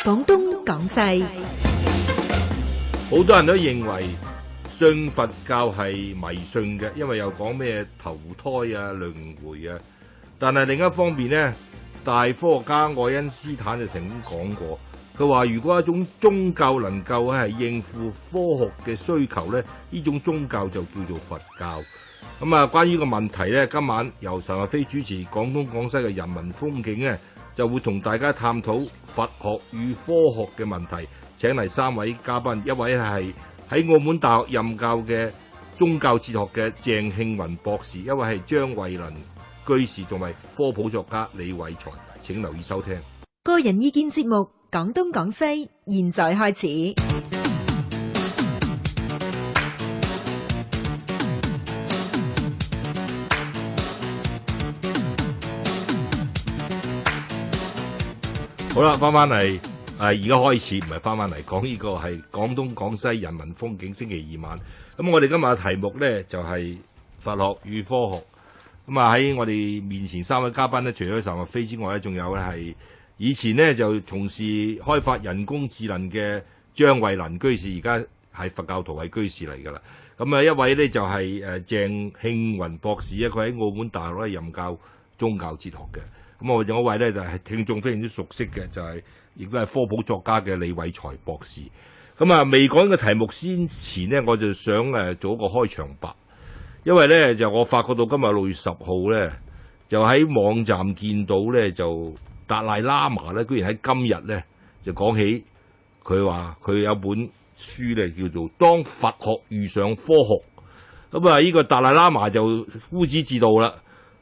廣東廣西，好多人都認為信佛教係迷信嘅，因為又講咩投胎啊、輪迴啊。但係另一方面呢，大科學家愛因斯坦就曾經講過，佢話如果一種宗教能夠係應付科學嘅需求呢，呢種宗教就叫做佛教。咁啊，關於個問題呢，今晚由岑逸飛主持廣東廣西嘅人民風景呢，就會同大家探討佛學與科學嘅問題。請嚟3位嘉賓，一位係喺澳門大學任教嘅宗教哲學嘅鄭慶雲博士，一位係張慧能居士，仲係科普作家李偉才。請留意收聽個人意見節目《廣東廣西》，現在開始。好啦，翻嚟，而家開始，唔係翻嚟講呢個係廣東廣西人民風景星期2晚。咁我哋今日嘅題目呢，就係佛學與科學。咁啊喺我哋面前3位嘉賓呢，除咗岑逸飛之外咧，仲有咧係以前呢就從事開發人工智能嘅張慧能居士，而家係佛教徒係居士嚟噶啦。咁啊一位呢，就係鄭慶雲博士，佢喺澳門大學咧任教宗教哲學嘅。咁我仲有一位咧就係聽眾非常之熟悉嘅，就係亦都係科普作家嘅李偉才博士。咁啊未講嘅題目先前呢，我就想做一個開場白，因為咧就我發覺到今日6月10號咧，就喺網站見到咧就達賴喇嘛咧，居然喺今日咧就講起佢話佢有本書咧叫做《當佛學遇上科學》。咁啊呢個達賴喇嘛就夫子自道啦。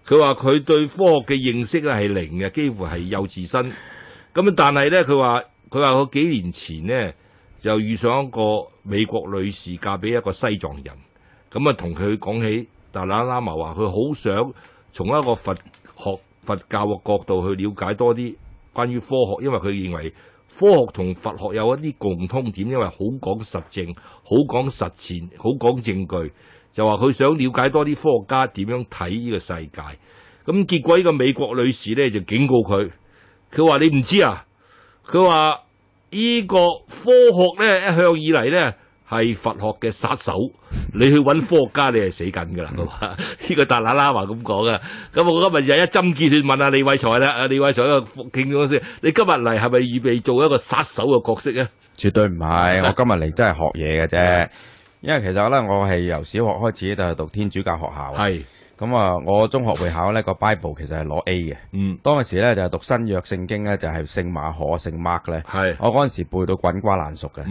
佢話佢對科學嘅認識咧係零嘅，幾乎係幼稚身。咁但係咧，佢話佢幾年前呢，就遇上一個美國女士嫁俾一個西藏人。咁啊，同佢講起達賴喇嘛話，佢好想從一個佛教嘅角度去了解多啲關於科學，因為佢認為科學同佛學有一啲共通點，因為好講實證、好講實踐、好講證據。就話佢想了解多啲科學家點樣睇呢個世界，咁結果呢個美國女士咧就警告佢，佢話你唔知啊，佢話呢個科學咧一向以嚟咧係佛學嘅殺手，你去揾科學家你係死緊噶啦，佢話呢個達賴喇嘛咁講啊。咁我今日就一針見血問下李偉才啦，阿李偉才個警告先，你今日嚟係咪預備做一個殺手嘅角色啊？絕對唔係，我今日嚟真係學嘢嘅啫。因為其實咧，我係由小學開始就係讀天主教學校。係咁啊，我中學會考呢個 Bible 其實係攞 A 嘅。當嗰時咧就係讀新約聖經咧，就係聖馬可、聖 Mark 咧。係我嗰陣時背到滾瓜爛熟嘅。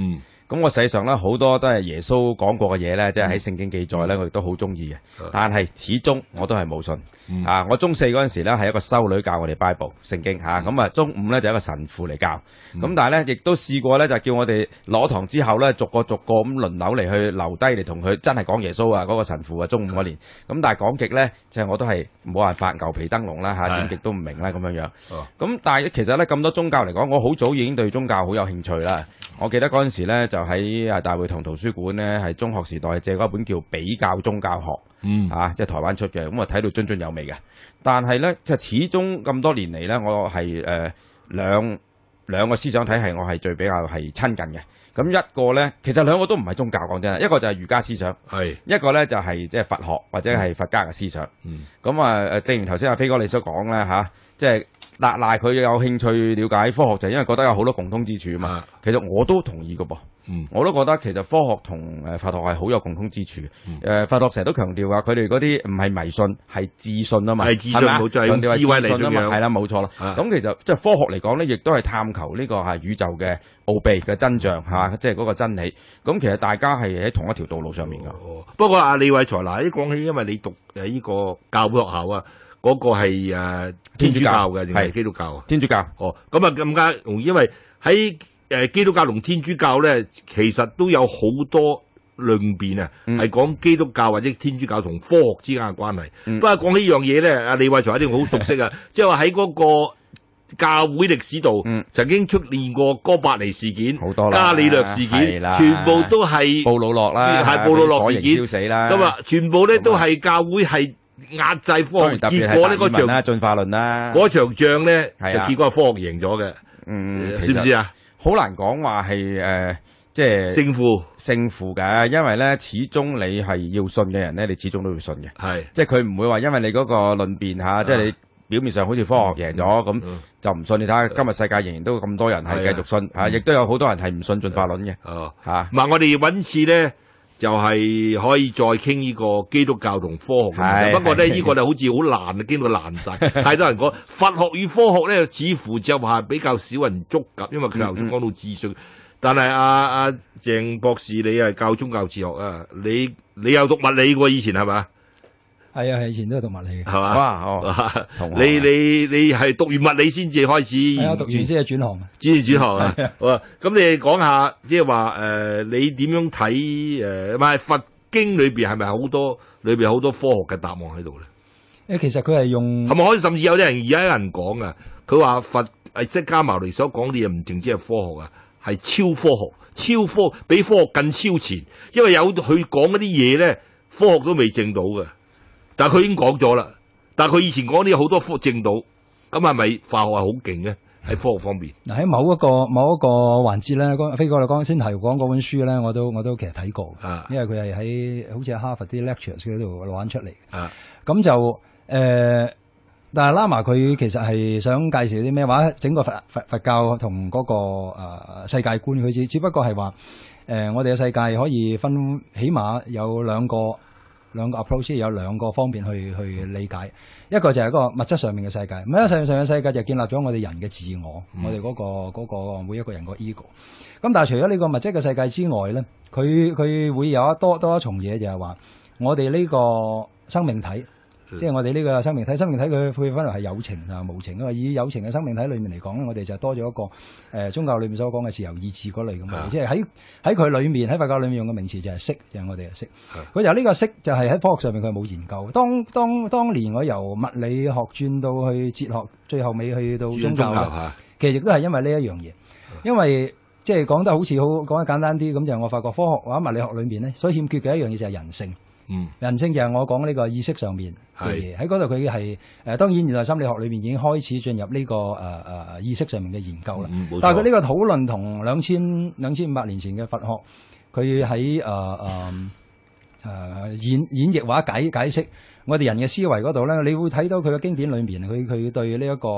咁我世上咧好多都係耶穌講過嘅嘢咧，即係喺聖經記載咧，我亦都好中意嘅。但係始終我都係冇信。我中4嗰陣時咧係一個修女教我哋 Bible 聖經嚇，咁啊中5咧就一個神父嚟教。咁但係咧亦都試過咧就叫我哋攞堂之後咧逐個咁輪流嚟去留低嚟同佢真係講耶穌啊嗰個神父啊中5嗰年。咁但係講極咧即係我都係冇辦法牛皮燈籠啦嚇，點極都唔明啦咁樣樣。咁但係其實咧咁多宗教嚟講，我好早已經對宗教好有興趣啦。我記得嗰陣時咧就喺大會堂圖書館咧，係中學時代借嗰本叫《比較宗教學》，即係台灣出嘅，咁啊睇到津津有味嘅。但係咧，即係始終咁多年嚟咧，我係兩個思想體系，我係最比較係親近嘅。咁一個咧，其實兩個都唔係宗教講真，一個就係儒家思想，一個咧就係即係佛學或者係佛家嘅思想。咁啊正如頭先阿飛哥你所講咧嚇，即係。達賴佢有興趣了解科學，就係因為覺得有好多共通之處啊嘛。其實我都同意嘅噃，我都覺得其實科學同佛學係好有共通之處。佛學成日都強調話佢哋嗰啲唔係迷信，係自信啊嘛。係自信冇錯，強調係自信啊嘛。係啦，冇錯啦。咁其實即係科學嚟講咧，亦都係探求呢個係宇宙嘅奧秘嘅真相嚇，即係嗰個真理。咁其實大家係喺同一條道路上面㗎。不過阿李偉才嗱，講起因為你讀呢個教會學校啊。嗰個係天主教嘅定係基督教啊？天主教。哦，咁啊更加容易，因為喺基督教同天主教咧，其實都有好多論辯啊，係講基督教或者天主教同科學之間嘅關係。不過講起呢樣嘢咧，阿李偉才一定好熟悉啊，即係話喺嗰個教會歷史度曾經出現過哥白尼事件、伽利略事件，全部都係布魯諾啦，係布魯諾事件燒死啦。咁啊，全部咧都係教會係壓制科學，結果呢嗰場進化論啦，嗰場仗咧就結果係科學贏咗嘅。知唔知啊？好難講話係即係勝負嘅，因為咧始終你係要信嘅人咧，你始終都要信嘅。係，即係佢唔會話因為你嗰個論辯吓，即係你表面上好似科學贏咗咁，就唔信。你睇下今日世界仍然都咁多人係繼續信吓，亦都有好多人係唔信進化論嘅。吓，唔係我哋揾次咧，就係可以再傾呢個基督教同科學嘅。不過咧呢個咧好似好難啊，傾到爛晒，太多人講佛學與科學咧，似乎就話比較少人觸及，因為佢頭先講到資訊。但係阿鄭博士，你係教宗教哲學啊？你有讀物理喎？以前係嘛？係啊，以前都係讀物理嘅。係嘛？哇！你係讀完物理先至開始？係啊，讀完先係轉行。先轉行啊！咁你講下，即係話你點樣睇唔係佛經裏邊係咪好多裏邊好多科學嘅答案喺度咧？其實佢係用係咪可以甚至有啲人而家有人講啊？佢話佛釋迦牟尼所講啲嘢唔淨止係科學啊！係超科學，比科學更超前，因為有佢講嗰啲嘢咧，科學都未證到嘅，但係佢已經講咗啦。但係佢以前講啲嘢好多科學證到，咁係咪化學係好勁咧？喺科學方面，嗱喺某一個環節咧，飛哥你剛先提講嗰本書咧，我都其實睇過，因為佢係喺好似喺哈佛啲 lectures 嗰度玩出嚟，咁就但係喇嘛佢其實係想介紹啲咩話？整個佛教同嗰個世界觀，佢只不過係話我哋嘅世界可以分起碼有兩個 approach， 有兩個方面去理解。一個就係嗰個物質上面嘅世界，物質上嘅世界就建立咗我哋人嘅自我，我哋嗰個每一個人個 ego。咁但係除咗呢個物質嘅世界之外咧，佢會有多一重嘢，就係話我哋呢個生命體。即係我哋呢個生命體佢會分為係有情同埋無情。因為以有情嘅生命體裏面嚟講咧，我哋就多咗一個宗教裏面所講嘅自由意志嗰類咁嘅。即係喺佢裏面喺佛教裏面用嘅名詞就係識，就係我哋嘅識。佢由呢個識就係喺科學上面佢冇研究。當年我由物理學轉到去哲學，最後尾去到宗教，其實亦都係因為呢一樣嘢。因為即係講得好似講得簡單啲咁，就係我發覺科學或者物理學裏面咧，所欠缺嘅一樣嘢就係人性。人性就係我講呢個意識上面嘅嘢，喺嗰度佢係當然現代心理學裏面已經開始進入呢個意識上面嘅研究啦。但係佢呢個討論同2500年前嘅佛學，佢喺演繹或者解釋我哋人嘅思維嗰度咧，你會睇到佢嘅經典裏面，佢對呢一個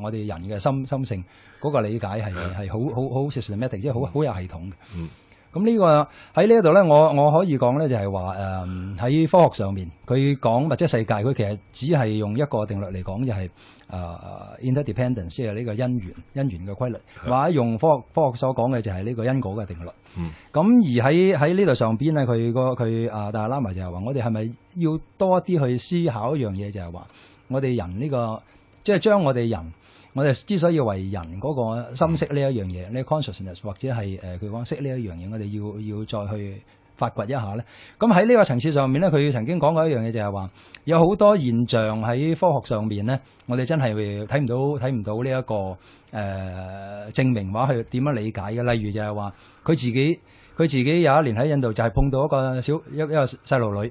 我哋人嘅心性嗰個理解係好 systematic， 即係好有系統嘅。咁呢個喺呢一度咧，我可以講咧，就係話喺科學上面，佢講物質世界，佢其實只係用一個定律嚟講，就係interdependence， 即係呢個因緣嘅規律，或者用科學所講嘅就係呢個因果嘅定律。咁而喺呢度上邊咧，佢達賴喇嘛就係話，我哋係咪要多一啲去思考一樣嘢，就係話我哋人呢個，即係將我哋之所以為人嗰個心識呢一樣嘢，呢個 consciousness 或者係佢講識呢一樣嘢，我哋要再去發掘一下咧。咁喺呢個層次上面咧，佢曾經講過一樣嘢，就係話有好多現象喺科學上面咧，我哋真係睇唔到呢一個證明話去點樣理解嘅。例如就係話佢自己有一年喺印度就係碰到一個細路女。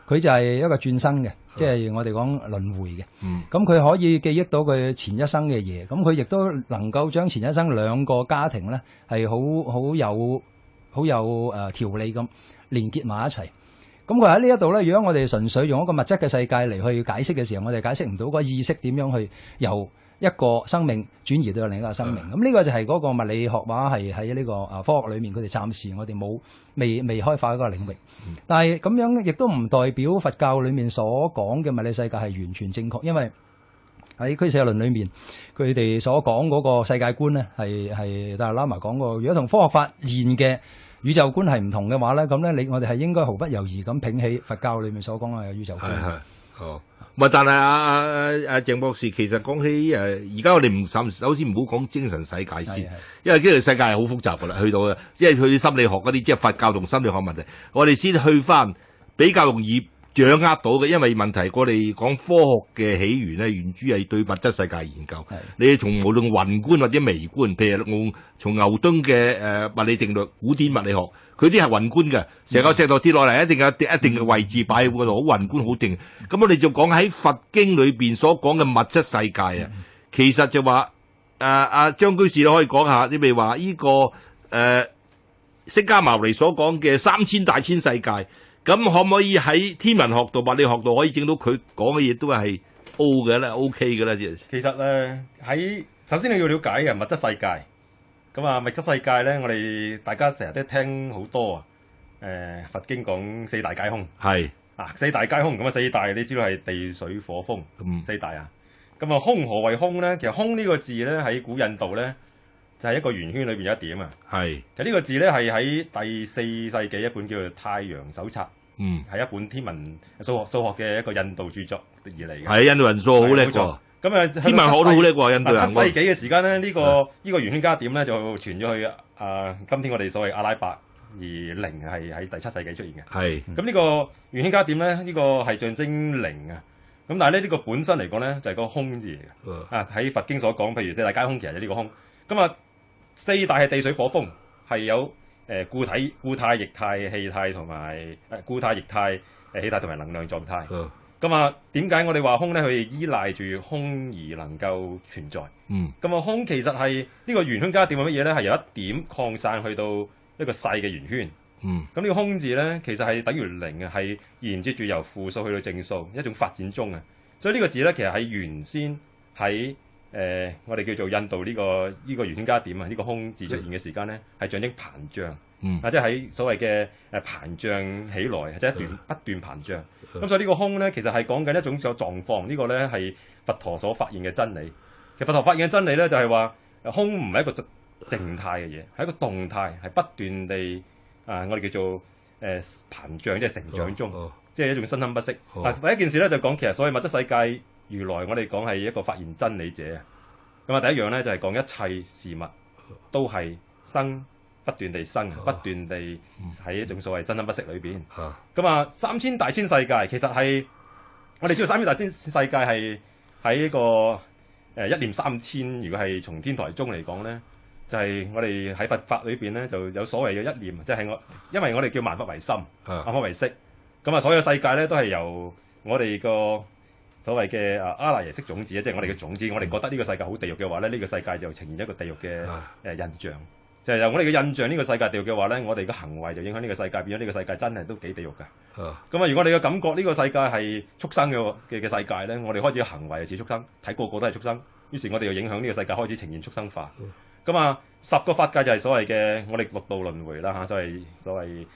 佢就係一個轉生嘅，即係我哋講輪迴嘅。咁佢可以記憶到佢前一生嘅嘢，咁佢亦都能夠將前一生兩個家庭咧係好有條理咁連結埋一齊。咁佢喺呢一度咧，如果我哋純粹用一個物質嘅世界嚟去解釋嘅時候，我哋解釋唔到個意識點樣去由一個生命轉移到另一個生命。咁呢個就係嗰個物理學話係喺呢個科學裏面，佢哋暫時我哋未開發一個領域。但係咁樣亦都唔代表佛教裏面所講嘅物理世界係完全正確，因為喺俱舍論裏面，佢哋所講嗰個世界觀咧係達賴喇嘛講過，如果同科學發現嘅宇宙觀係唔同嘅話咧，咁咧我哋係應該毫不猶豫咁摒棄佛教裏面所講嘅宇宙觀。但係阿鄭博士，其實講起而家我哋首先唔好講精神世界先，因為精神世界係好複雜噶啦，去到因為去心理學嗰啲，即係佛教同心理學問題，我哋先去翻比較容易掌握到嘅。因為問題我哋講科學嘅起源咧，源自係對物質世界研究。你從無論宏觀或者微觀，譬如從牛頓嘅物理定律、古典物理學，佢啲係宏觀嘅，成個石頭跌落嚟一定有一定嘅位置擺喺嗰度，好宏觀好定。咁我哋就講喺佛經裏邊所講嘅物質世界啊，其實就話張居士你可以講下，你譬如話呢個釋迦牟尼所講嘅3000大千世界，咁可唔可以喺天文學度、物理學度可以整到佢講嘅嘢都係 O 嘅咧 ，OK 嘅咧？其實喺首先你要了解嘅物質世界，咁啊物質世界咧，我哋大家成日都聽好多啊。佛經講四大皆空，係四大皆空咁啊！四大你知道係地水火風，四大啊。咁啊，空何為空咧？其實空呢個字咧喺古印度咧就係一個圓圈裏邊有一點啊。係其實呢個字咧係喺第4世紀一本叫做《太陽手冊》，係一本天文數學嘅一個印度著作而嚟嘅。係印度人數好叻喎。咁啊，天文學都好叻喎，印度人。7世紀嘅時間咧，呢個圓圈加點咧就傳咗去今天我哋所謂阿拉伯。而零係喺第7世紀出現嘅，係咁呢個圓圈加點咧，呢個係象徵零啊。咁但係咧呢個本身嚟講咧就係個空字嚟嘅。喺佛經所講，譬如四大皆空，其實就呢個空。咁啊，四大係地水火風，係有固態、液態、氣態同埋固態、液態、氣態同埋能量狀態。咁啊，點解我哋話空咧？佢哋依賴住空而能夠存在。咁啊，空其實係呢個圓圈加點係乜嘢咧？係由一點擴散去到一個細嘅圓圈，咁呢個空字咧，其實係等於零啊，係連接住由負數去到正數，一種發展中啊。所以呢個字咧，其實喺原先喺我哋叫做印度呢個圓圈加點啊，呢個空字出現嘅時間咧，係象徵膨脹，或者喺所謂嘅膨脹起來，或者不斷膨脹。咁所以呢個空咧，其實係講緊一種狀況。呢個咧係佛陀所發現嘅真理。其實佛陀發現嘅真理咧，就係話空唔係一個靜態嘅嘢，係一個動態，係不斷地我哋叫做膨脹，即係成長中，即係一種生生不息。第一件事咧就講，其實所謂物質世界，如來我哋講係一個發現真理者啊。咁啊，第一樣咧就係講一切事物都係生，不斷地生，不斷地喺一種所謂生生不息裏邊。咁啊，3000大千世界其實係我哋知道3000大千世界係喺一個一念3000，如果係從天台宗嚟講咧。就係我哋喺佛法裏邊咧，就有所謂嘅一念，即係因為我哋叫萬法唯心，萬法唯識，咁啊，所有世界咧都係由我哋個所謂嘅阿賴耶識種子，即係我哋嘅種子。我哋覺得呢個世界好地獄嘅話咧，呢個世界就呈現一個地獄嘅印象。就係由我哋嘅印象呢個世界地獄嘅話咧，我哋嘅行為就影響呢個世界，變咗呢個世界真係都幾地獄㗎。咁啊，如果你嘅感覺呢個世界係畜生嘅世界咧，我哋開始行為似畜生，睇個個都係畜生，於是我哋就影響呢個世界開始呈現畜生化。咁啊，10個法界就係所謂嘅我哋六道輪迴啦嚇，所謂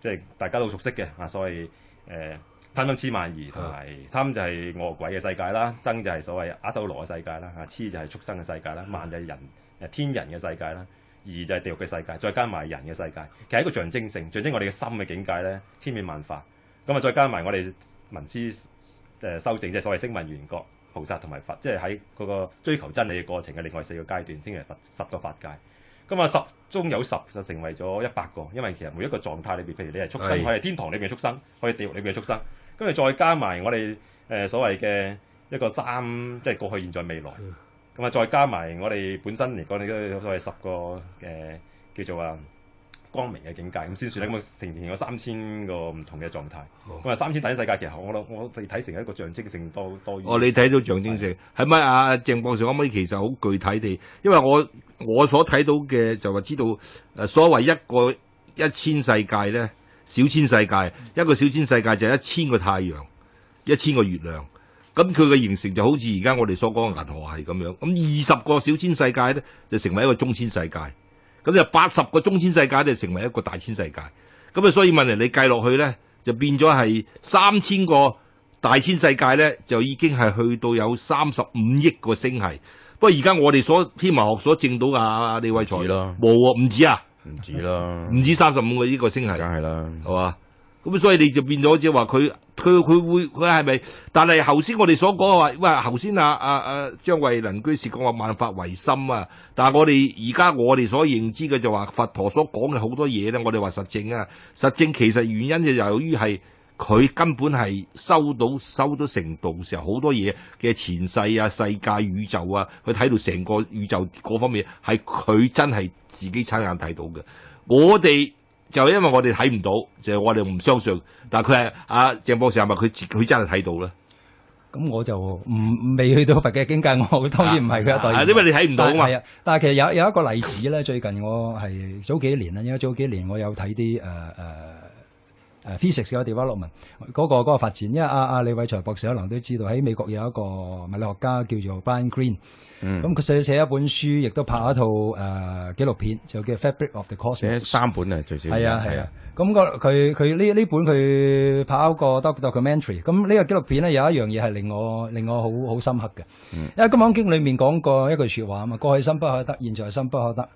即係大家都熟悉嘅啊，所謂貪嗔痴慢疑，同埋貪就係餓鬼嘅世界啦，憎就係所謂阿修羅嘅世界啦，痴就係畜生嘅世界啦，慢就係天人嘅世界啦，疑就係地獄嘅世界，再加埋人嘅世界，其實係一個象徵性，象徵我哋嘅心嘅境界咧，千變萬化。咁啊，再加埋我哋聞思修正，即係所謂聲聞緣覺。菩薩同埋佛，即係喺嗰個追求真理嘅過程嘅另外4個階段，先係10個法界。咁啊，10中有10就成為咗100個，因為其實每一個狀態裏邊，譬如你係畜生，可以係天堂裏邊嘅畜生，可以地獄裏邊嘅畜生。跟住再加埋我哋所謂嘅一個3，即係過去、現在、未來。咁啊，再加埋我哋本身嚟講，你都所謂10個叫做光明嘅境界，咁先算咧。咁呈現有3000個唔同嘅狀態。咁啊，3000大千世界其實我哋睇成一個象徵性多於。你睇到象徵性係咪啊？鄭博士可唔可以其實好具體地？因為我所睇到嘅就話知道所謂一個1000世界咧，小千世界一個小千世界就係1000個太陽，1000個月亮。咁佢嘅形成就好似而家我哋所講嘅銀河系咁樣。咁20個小千世界咧就成為一個中千世界。咁就80個中千世界就成為一個大千世界，咁啊，所以問人你計落去咧，就變咗係3000個大千世界咧，就已經係去到有35億個星系。不過而家我哋天文學所證到嘅李偉才冇喎，唔止啊，唔止啦，唔止35個呢個星系，梗係啦，係嘛？咁所以你就變咗即係話佢係咪？但係頭先我哋所講話，喂，頭先張慧能居士講話萬法唯心啊，但係我哋所認知嘅就話佛陀所講嘅好多嘢咧，我哋話實證啊，實證其實原因就由於係佢根本係收到成道嘅時候，好多嘢嘅前世啊、世界、宇宙啊，佢睇到成個宇宙各方面係佢真係自己親眼睇到嘅，我哋。就因為我哋睇唔到，就係我哋唔相信。但係佢係鄭博士係咪佢真係睇到咧？咁我就未去到佛嘅境界，我當然唔係佢嘅代言。因為你睇唔到嘛。係啊，但係其實有一個例子咧，最近我係早幾年啦，因為早幾年我有睇啲physics 嘅 development 嗰個發展，因為阿李偉才博士可能都知道喺美國有一個物理學家叫做 Brian Greene，咁佢寫一本書，亦都拍一套紀錄片，就叫 Fabric of the Cosmos。寫3本啊，最少。係啊。咁佢呢本佢拍一個 documentary，咁呢個紀錄片咧有一樣嘢係令我好深刻嘅，因為《金剛經》裏面講過一句説話啊嘛，過去心不可得，現在心不可得，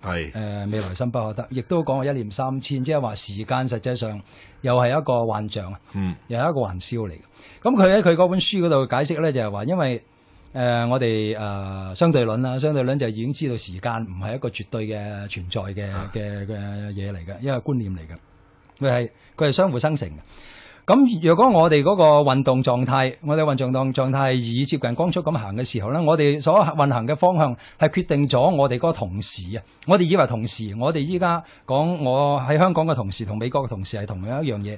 未來心不可得，亦都講過一念三千，即係話時間實際上又係一個幻象啊，又係一個玩笑嚟嘅。咁佢喺佢嗰本書嗰度解釋咧，就係話因為我哋相對論啦，相對論就已經知道時間唔係一個絕對嘅存在嘅嘢嚟嘅，一個觀念嚟嘅。佢係相互生成嘅。咁若果我哋嗰個運動狀態，我哋運動狀態以接近光速咁行嘅時候咧，我哋所運行嘅方向係決定咗我哋嗰個同時啊。我哋以為同時，我哋依家講我喺香港嘅同時同美國嘅同時係同樣一樣嘢。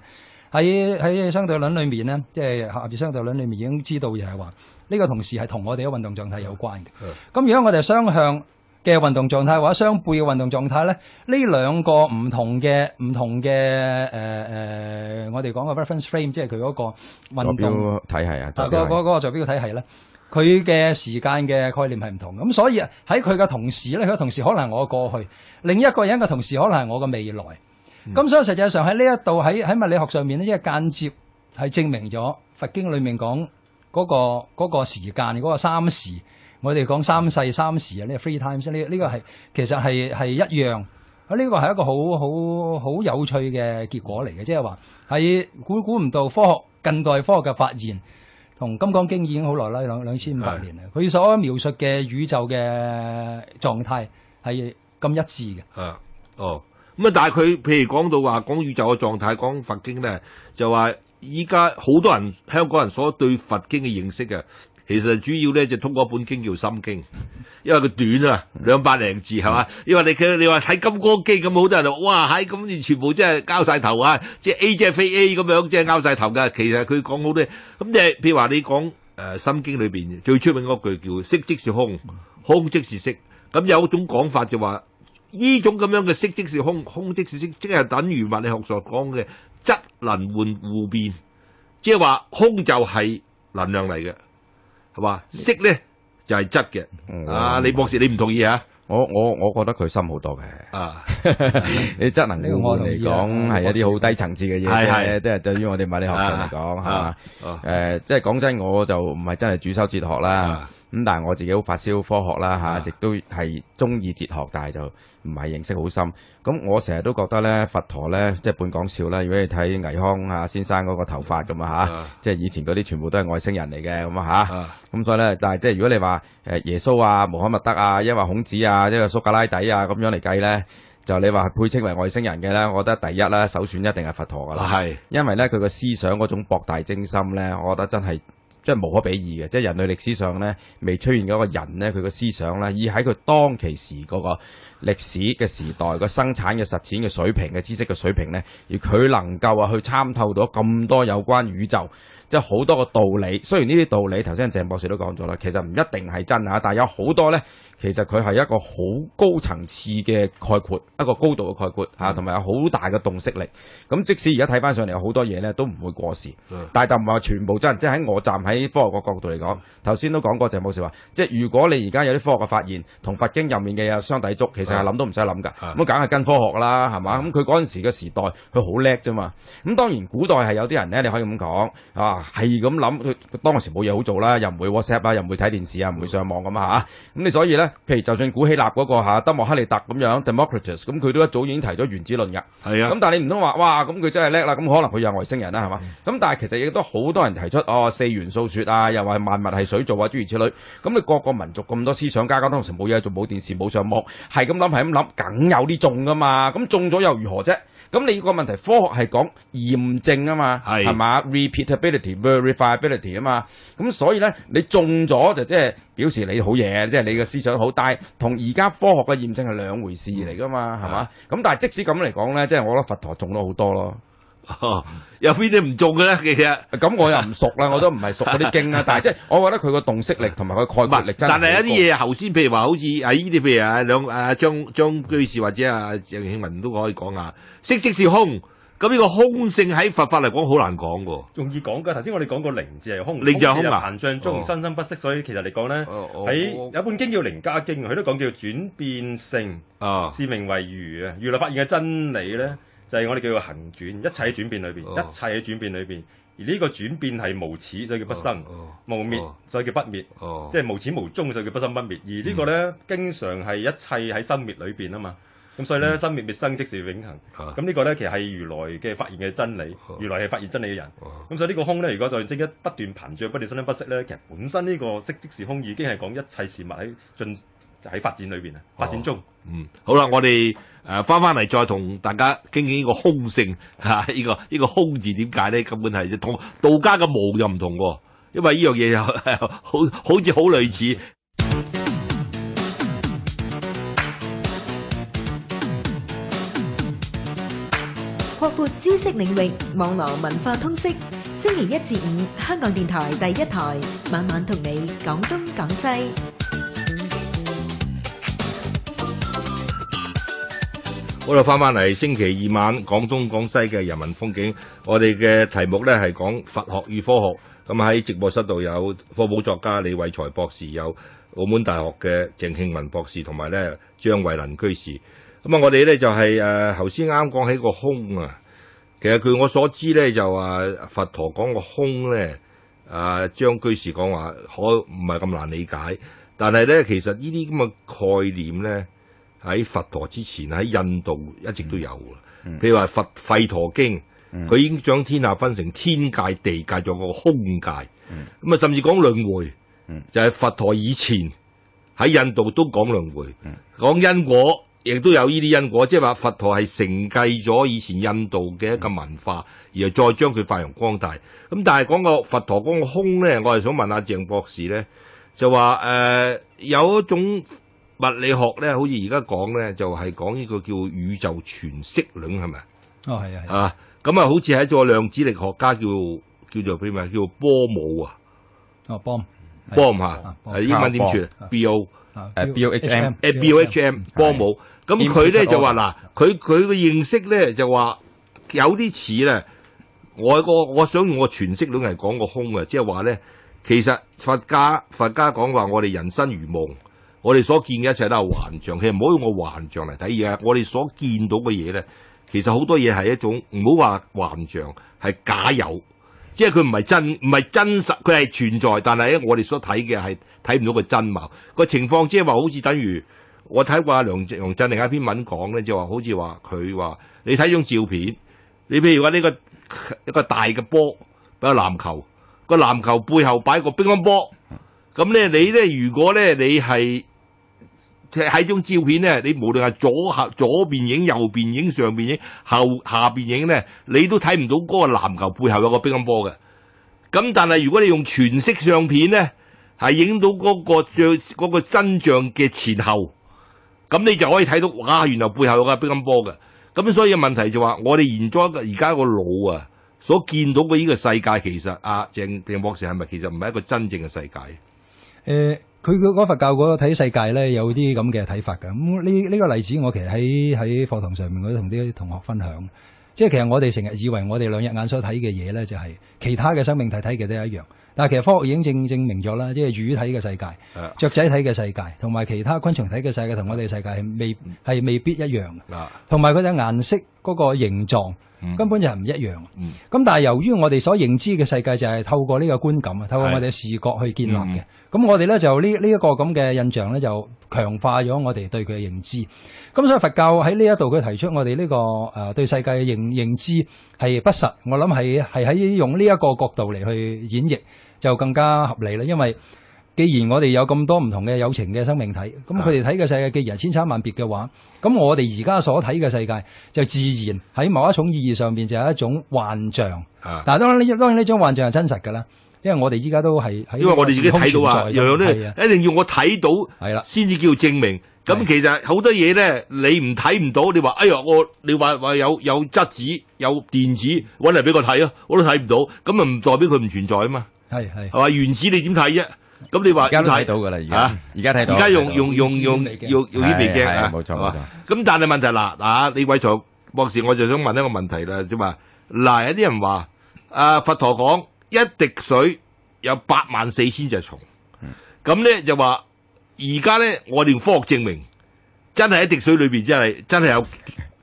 喺相對論裏面咧，即係合住相對論裏面已經知道，就係話呢個同時係同我哋嘅運動狀態有關嘅。咁如果我哋雙向嘅運動狀態或者相背嘅運動狀態咧，呢兩個唔同嘅我哋講嘅 reference frame， 即係佢嗰個運動坐標體系啊，嗰個坐標體系咧，佢嘅時間嘅概念係唔同。咁所以喺佢嘅同時咧，佢嘅同時可能係我嘅過去，另一個人嘅同時可能係我嘅未來。咁所以實際上喺呢一度喺物理學上面咧，即係間接係證明咗佛經裏面講嗰個時間嗰個三時。我哋講三世三時啊，呢個 three times 呢個係其實係一樣。呢個係一個好有趣嘅結果嚟嘅，即係話係估唔到近代科學嘅發現，同《金剛經》已經好耐啦，兩千五百年啦。佢所描述嘅宇宙嘅狀態係咁一致嘅。咁但係佢譬如講到話講宇宙嘅狀態，講佛經咧，就話依家好多人香港人所對佛經嘅認識嘅。其實主要咧就通過一本經叫《心經》，因為佢短啊，200零字係嘛？因為你話睇《金剛經》咁，好多人就哇喺咁，你全部即係交晒頭啊！即係 A 即係非 A 咁樣，即係拗晒頭㗎。其實佢講好多咁，即係譬如話你講《心經》裏邊最出名嗰句叫色即是空，空即是色。咁有一種講法就話呢種咁樣嘅色即是空，空即是色，即係等於物理學所講嘅質能互變，即係話空就係能量嚟嘅。係嘛？色咧就係質嘅。李博士，你唔同意啊？我覺得佢深好多嘅。你質能互換嚟講係一啲好低層次嘅嘢啫，即係對於我哋物理學上嚟講係嘛？即係講真，我就唔係真係主修哲學啦。咁但係我自己好發燒科學啦亦都係中意哲學，但係就唔係認識好深。咁我成日都覺得咧，佛陀咧即係半講笑啦。如果你睇倪匡先生嗰個頭髮咁即係以前嗰啲全部都係外星人嚟嘅咁咁所以咧，但係即係如果你話耶穌啊、穆罕默德啊、因為孔子啊、即係蘇格拉底啊咁樣嚟計咧，就你話配稱為外星人嘅咧，我覺得第一啦，首選一定係佛陀噶啦。因為咧佢個思想嗰種博大精深咧，我覺得真係。即係無可比擬嘅，即係人類歷史上咧未出現嗰個人咧，佢個思想咧，以喺佢當其時嗰個歷史嘅時代個生產嘅實踐嘅水平嘅知識嘅水平咧，而佢能夠去參透到咁多有關宇宙，即係好多個道理。雖然呢啲道理頭先鄭博士都講咗啦，其實唔一定係真但係有好多咧，其實佢係一個好高層次嘅概括，一個高度嘅概括同埋有好大嘅洞悉力。咁即使而家睇翻上嚟有好多嘢咧，都唔會過時。但係就唔係話全部真，即係喺我站喺科學個角度嚟講，頭先都講過鄭博士話，即係如果你而家有啲科學嘅發現同佛經入面嘅嘢相抵觸，其實係諗都唔使諗㗎。咁梗係跟科學啦，係嘛？咁佢嗰陣時嘅時代，佢好叻啫嘛。咁當然古代係有啲人咧，你可以咁講係咁諗，佢當時冇嘢好做啦，又唔會 WhatsApp 啦，又唔會睇電視啊，唔會上網咁咁你所以咧，譬如就算古希臘嗰個德謨克利特咁樣 Democritus， 咁佢都一早已經提咗原子論㗎。咁但係你唔通話哇，咁佢真係叻啦？咁可能佢有外星人啦，係嘛？咁但係其實亦都好多人提出4元素說又話萬物係水做諸如此類。咁你各個民族咁多思想家，當時冇嘢做，冇電視，冇上網，係咁諗，梗有啲中㗎嘛。咁中咗又如何啫？咁你個問題，科學係講驗證啊嘛，係嘛 ？repeatability、verifiability 啊嘛。咁所以咧，你中咗就即係表示你好嘢，即係你嘅思想好。但係同而家科學嘅驗證係兩回事嚟㗎嘛，係嘛？咁但係即使咁嚟講咧，即係我覺得佛陀中咗好多咯。有邊啲唔中嘅咧？其實咁我又唔熟啦，我都唔係熟嗰啲經啦。但係即係我覺得佢個洞悉力同埋佢概括力真係。但係有啲嘢頭先，譬如話好似喺呢啲，譬如張居士或者鄭慶文都可以講下，色即是空。咁呢個空性喺佛法嚟講好難講㗎。容易講㗎。頭先我哋講過靈字係空，靈就係空啊，膨脹中生生不息，所以其實嚟講咧，喺有本經叫《靈家經》，佢都講叫轉變性，是名為如啊。如來發現嘅真理咧，就係我哋叫做行轉，一切喺轉變裏邊，一切喺轉變裏邊。而呢個轉變係無始，所以叫不生；無滅，所以叫不滅。即係無始無終，所以叫不生不滅。而呢個咧，經常係一切喺生滅裏邊啊嘛。咁所以咧，生滅滅生即是永恆。咁呢個咧，其實係如來嘅發現嘅真理。如來係發現真理嘅人。咁所以呢個空咧，如果再即一不斷膨脹、不斷生生不息咧，其實本身呢個色即是空已經係講一切事物喺發展裏邊啊，發展中。好啦，我哋翻嚟再同大家傾傾呢個空性嚇，呢個空字點解咧？根本係同道家嘅無又唔同喎，因為呢樣嘢又好似好類似。擴闊知識領域，網絡文化通識。星期一至五，香港電台第一台，晚晚同你講東講西。好啦，翻嚟星期二晚廣東廣西嘅人文風景，我哋嘅題目咧係講佛學與科學。咁喺直播室度有科普作家李偉才博士，有澳門大學嘅鄭慶文博士，同埋咧張慧能居士。咁啊，我哋咧就係頭先啱講起個空啊。其實據我所知咧，就話佛陀講個空咧，張居士講話唔係咁難理解。但係咧，其實呢啲咁嘅概念咧，喺佛陀之前喺印度一直都有㗎。譬如話《吠陀經》，佢已經將天下分成天界、地界，仲有個空界。咁啊，甚至講輪迴，就係佛陀以前喺印度都講輪迴，講因果。亦都有呢啲因果，即係話佛陀係承繼咗以前印度嘅一個文化，而係再將佢發揚光大。咁但係講個佛陀講個空咧，我係想問下鄭博士咧，就話有一種物理學咧，好似而家講咧，就係講呢個叫宇宙全息論，係咪？哦，係啊。咁啊，好似係一個量子力學家叫做譬如話叫波姆啊。哦，Bohm 嚇，英文點説 ？BOHM 波姆。咁佢咧就話嗱，佢嘅認識咧就話有啲似咧，我想用個全息論嚟講個空嘅，即係話咧，其實佛家講話我哋人生如夢，我哋所見嘅一切都係幻象，其實唔好用個幻象嚟睇嘢，我哋所見到嘅嘢咧，其實好多嘢係一種唔好話幻象，係假有，即係佢唔係真實，佢係存在，但係咧我哋所睇嘅係睇唔到個真貌個情況，即係話好似等於。我睇過梁振寧一篇文講咧，就話好似話佢話你睇張照片，你譬如話呢個一個大嘅波，個籃球，個籃球背後擺個乒乓波，咁咧你咧如果咧你係喺張照片咧，你無論係左邊影、右邊影、上邊影、下邊影咧，你都睇唔到嗰個籃球背後有個乒乓波嘅。咁但係如果你用全息相片咧，係影到嗰個真相嘅前後。咁你就可以睇到，哇！原來背後有個乒乓波嘅。咁所以問題就話，我哋而家個腦啊，所見到嘅呢個世界，其實鄭博士係咪其實唔係一個真正嘅世界？佢嗰佛教嗰個睇世界咧，有啲咁嘅睇法㗎。咁呢個例子，我其實喺課堂上面，我都同啲同學分享。即係其實我哋成日以為我哋兩隻眼所睇嘅嘢咧，就係其他嘅生命體睇嘅都係一樣。但係其實科學已經證明咗啦，即係魚睇嘅世界、雀仔睇嘅世界，同埋其他昆蟲睇嘅世界，同我哋世界係未必一樣嘅。同埋佢隻顏色嗰個形狀根本就係唔一樣。咁但係由於我哋所認知嘅世界就係透過呢個觀感啊，透過我哋視覺去建立嘅。咁我哋咧就呢一個咁嘅印象咧，就強化咗我哋對佢嘅認知。咁所以佛教喺呢一度佢提出我哋呢個對世界嘅認知係不實，我諗係喺用呢一個角度嚟去演繹就更加合理啦。因為既然我哋有咁多唔同嘅有情嘅生命體，咁佢哋睇嘅世界既然千差萬別嘅話，咁我哋而家所睇嘅世界就自然喺某一種意義上面就係一種幻象。但係當然呢種幻象係真實㗎啦。因為我哋依家都係喺，因為我哋自己睇到啊，樣樣都一定要我睇到，係啦，先至叫證明。咁其實好多嘢咧，你唔睇唔到，你話哎呀你話有質子有電子搵嚟俾我睇啊，我都睇唔到，咁啊唔代表佢唔存在啊嘛。係嘛，原子你點睇啫？咁你話而家都睇到噶啦，而家睇到，而家用顯微鏡啊，冇錯。咁但係問題嗱李偉才博士，我就想問一個問題啦，即係話嗱，有啲人話佛陀講一滴水有84000隻蟲，咁咧就話而家咧我哋用科學證明真係一滴水裏邊真係有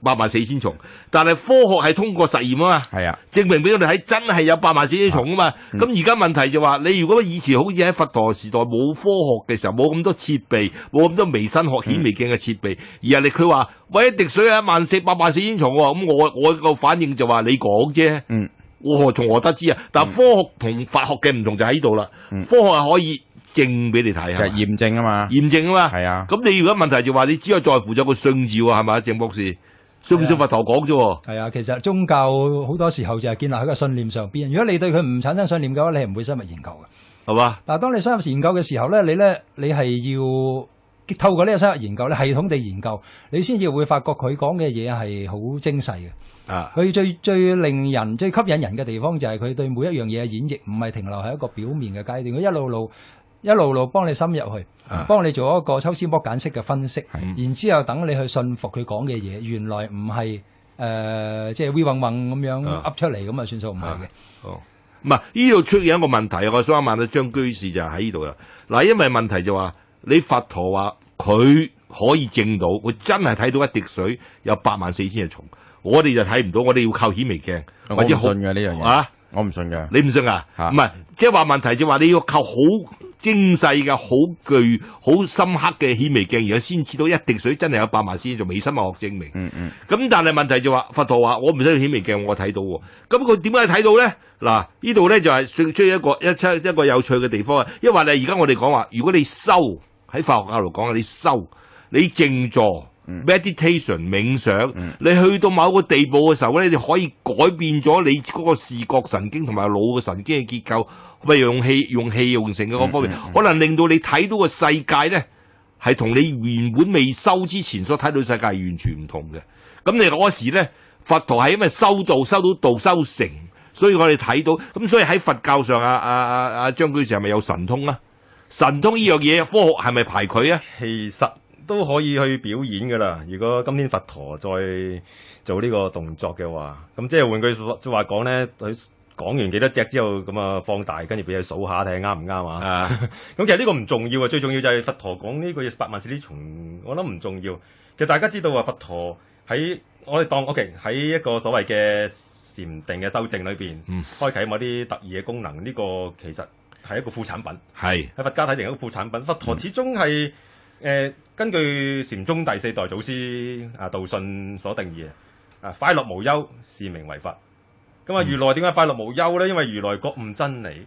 84000蟲，但係科學係通過實驗啊嘛，係啊，證明俾我哋睇真係有84000蟲啊嘛。咁而家問題就話，你如果以前好似喺佛陀時代冇科學嘅時候，冇咁多設備，冇咁多微生物顯微鏡嘅設備，而係佢話喂一滴水係84000蟲喎，咁我個反應就話你講啫，我從何得知啊？但係科學同法學嘅唔同就喺度啦，科學係可以證俾你睇，就係驗證啊嘛，驗證啊嘛，係啊。咁你如果問題就話你只係在乎咗個信字喎，係咪啊，鄭博士？信唔信佛陀講啫？係啊，其實宗教好多時候就係建立喺個信念上邊。如果你對佢唔產生信念嘅話，你係唔會深入研究嘅，係嘛？但係當你深入研究嘅時候咧，你係要透過呢個深入研究咧，系統地研究，你先至會發覺佢講嘅嘢係好精細嘅。佢最令人最吸引人嘅地方就係佢對每一樣嘢嘅演繹，唔係停留喺一個表面嘅階段，佢一路路幫你深入去，幫你做一個抽絲剝繭式嘅分析，然之後等你去信服佢講嘅嘢，原來唔係即係 we 嗡嗡咁樣噏出嚟咁啊算數，唔係嘅。唔係呢度出現一個問題，我想問下張居士就喺呢度啦。嗱，因為問題就話你佛陀話佢可以證到，佢真係睇到一滴水有84000隻蟲，我哋就睇唔到，我哋要靠顯微鏡或者我唔信嘅呢樣嘢我唔信嘅，你唔信啊？唔係，即係話問題就話你要靠好精細嘅、好具、好深刻嘅顯微鏡，而家先知道一滴水真係有84000種微生物學證明。咁但係問題就話佛陀話我唔使顯微鏡，我睇到喎。咁佢點解睇到咧？嗱，呢度咧就係出現一個有趣嘅地方啊！因為你而家我哋講話，如果你修喺化學教度講你修你靜坐。meditation 冥想，你去到某個地步嘅時候咧，你可以改變咗你嗰個視覺神經同埋腦嘅神經嘅結構，譬如用氣用成嘅嗰方面，可能令到你睇到個世界咧係同你原本未修之前所睇到世界完全唔同嘅。咁你嗰時咧，佛陀係因為修到道修成，所以我哋睇到。咁所以喺佛教上，張居士係咪有神通啊？神通呢樣嘢，科學係咪排佢啊？其實都可以去表演噶啦。如果今天佛陀再做呢個動作嘅話，咁即係換句說話講咧，佢講完幾多隻之後，咁啊放大，跟住俾佢數下睇下啱唔啱啊？咁其實呢個唔重要啊，最重要就係佛陀講呢個嘢84000蟲，我諗唔重要。其實大家知道啊，佛陀喺我哋當 OK 喺一個所謂嘅禪定嘅修正裏邊，開啟某啲特異嘅功能，呢個其實係一個副產品。喺佛家睇成一個副產品，佛陀始終係根據禪宗第4代祖師道信所定義快樂無憂是名為佛。咁啊，如來點解快樂無憂咧？因為如來覺悟真理。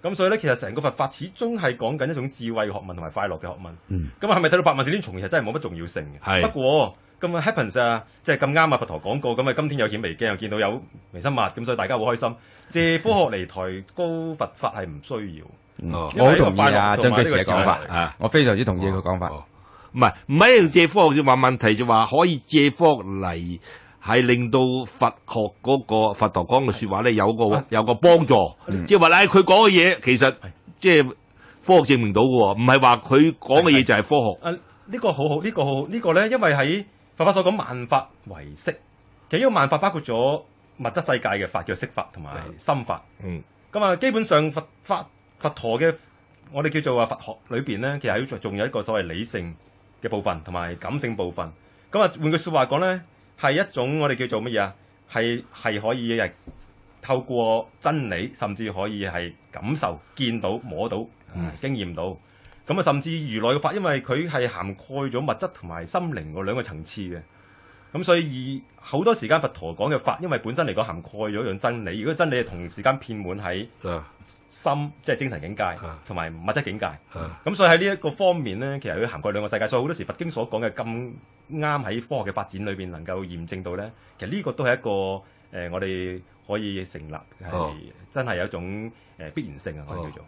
咁所以咧，其實成個佛法始終係講緊一種智慧學問同埋快樂嘅學問。咁係咪睇到84000蟲其實真係冇乜重要性嘅？不過咁啊 happens 啊，即係咁啱啊！佛陀講過，咁啊今天有顯微鏡又見到有微生物，咁所以大家好開心。借科學嚟抬高佛法係唔需要。我好同意啊張居士嘅講法我非常之同意佢講法。唔係一定借科學，就話問題就話可以借科學嚟係令到佛學嗰個佛陀講嘅説話咧有個幫助，即係話咧佢講嘅嘢其實即係科學證明到嘅喎，唔係話佢講嘅嘢就係科學。呢個好好，呢個好呢個咧，因為喺佛法所講萬法唯識，其實呢個萬法包括咗物質世界嘅法叫色法同埋心法。咁啊，基本上佛陀嘅我哋叫做佛學裏邊咧，其實仲有一個所謂理性嘅部分同埋感性部分。咁啊，換句説話講咧，係一種我哋叫做乜嘢啊？係可以係透過真理，甚至可以係感受、見到、摸到、經驗到。咁啊，甚至如來嘅法，因為佢係涵蓋咗物質同埋心靈嗰兩個層次嘅。咁所以好多時間佛陀講嘅法，因為本身嚟講涵蓋咗一樣真理。如果真理係同時間遍滿喺心，即係精神境界同埋物質境界。咁所以喺呢一個方面咧，其實佢涵蓋兩個世界。所以好多時佛經所講嘅咁啱喺科學嘅發展裏邊能夠驗證到咧，其實呢個都係一個我哋可以成立係真係有一種必然性啊，我哋叫做。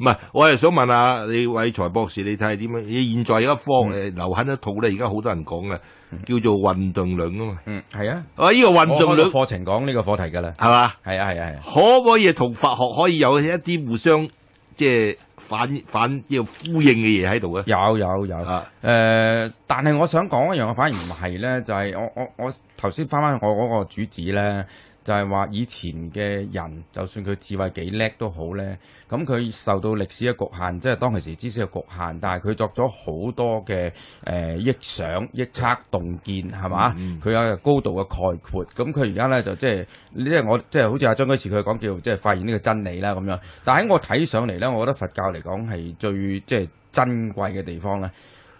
唔係，我係想問下李偉才博士，你睇下點樣？你現在而家流行一套咧，而家好多人講嘅，叫做混沌論啊嘛。係啊。呢個混沌論課程講呢個課題㗎啦，係嘛？係啊。可唔可以同佛學可以有一啲互相即係反要呼應嘅嘢喺度咧？有。但係我想講一樣，反而唔係咧，就係我頭先翻我嗰個主旨咧。就係話以前嘅人，就算佢智慧幾叻都好咧，咁佢受到歷史嘅局限，即係當其時知識嘅局限，但係佢作咗好多嘅臆想、臆測、洞見，係嘛？佢有高度嘅概括，咁佢而家咧就即係我即係好似阿張居士佢講叫即係發現呢個真理啦咁樣。但係喺我睇上嚟咧，我覺得佛教嚟講係最即係珍貴嘅地方咧，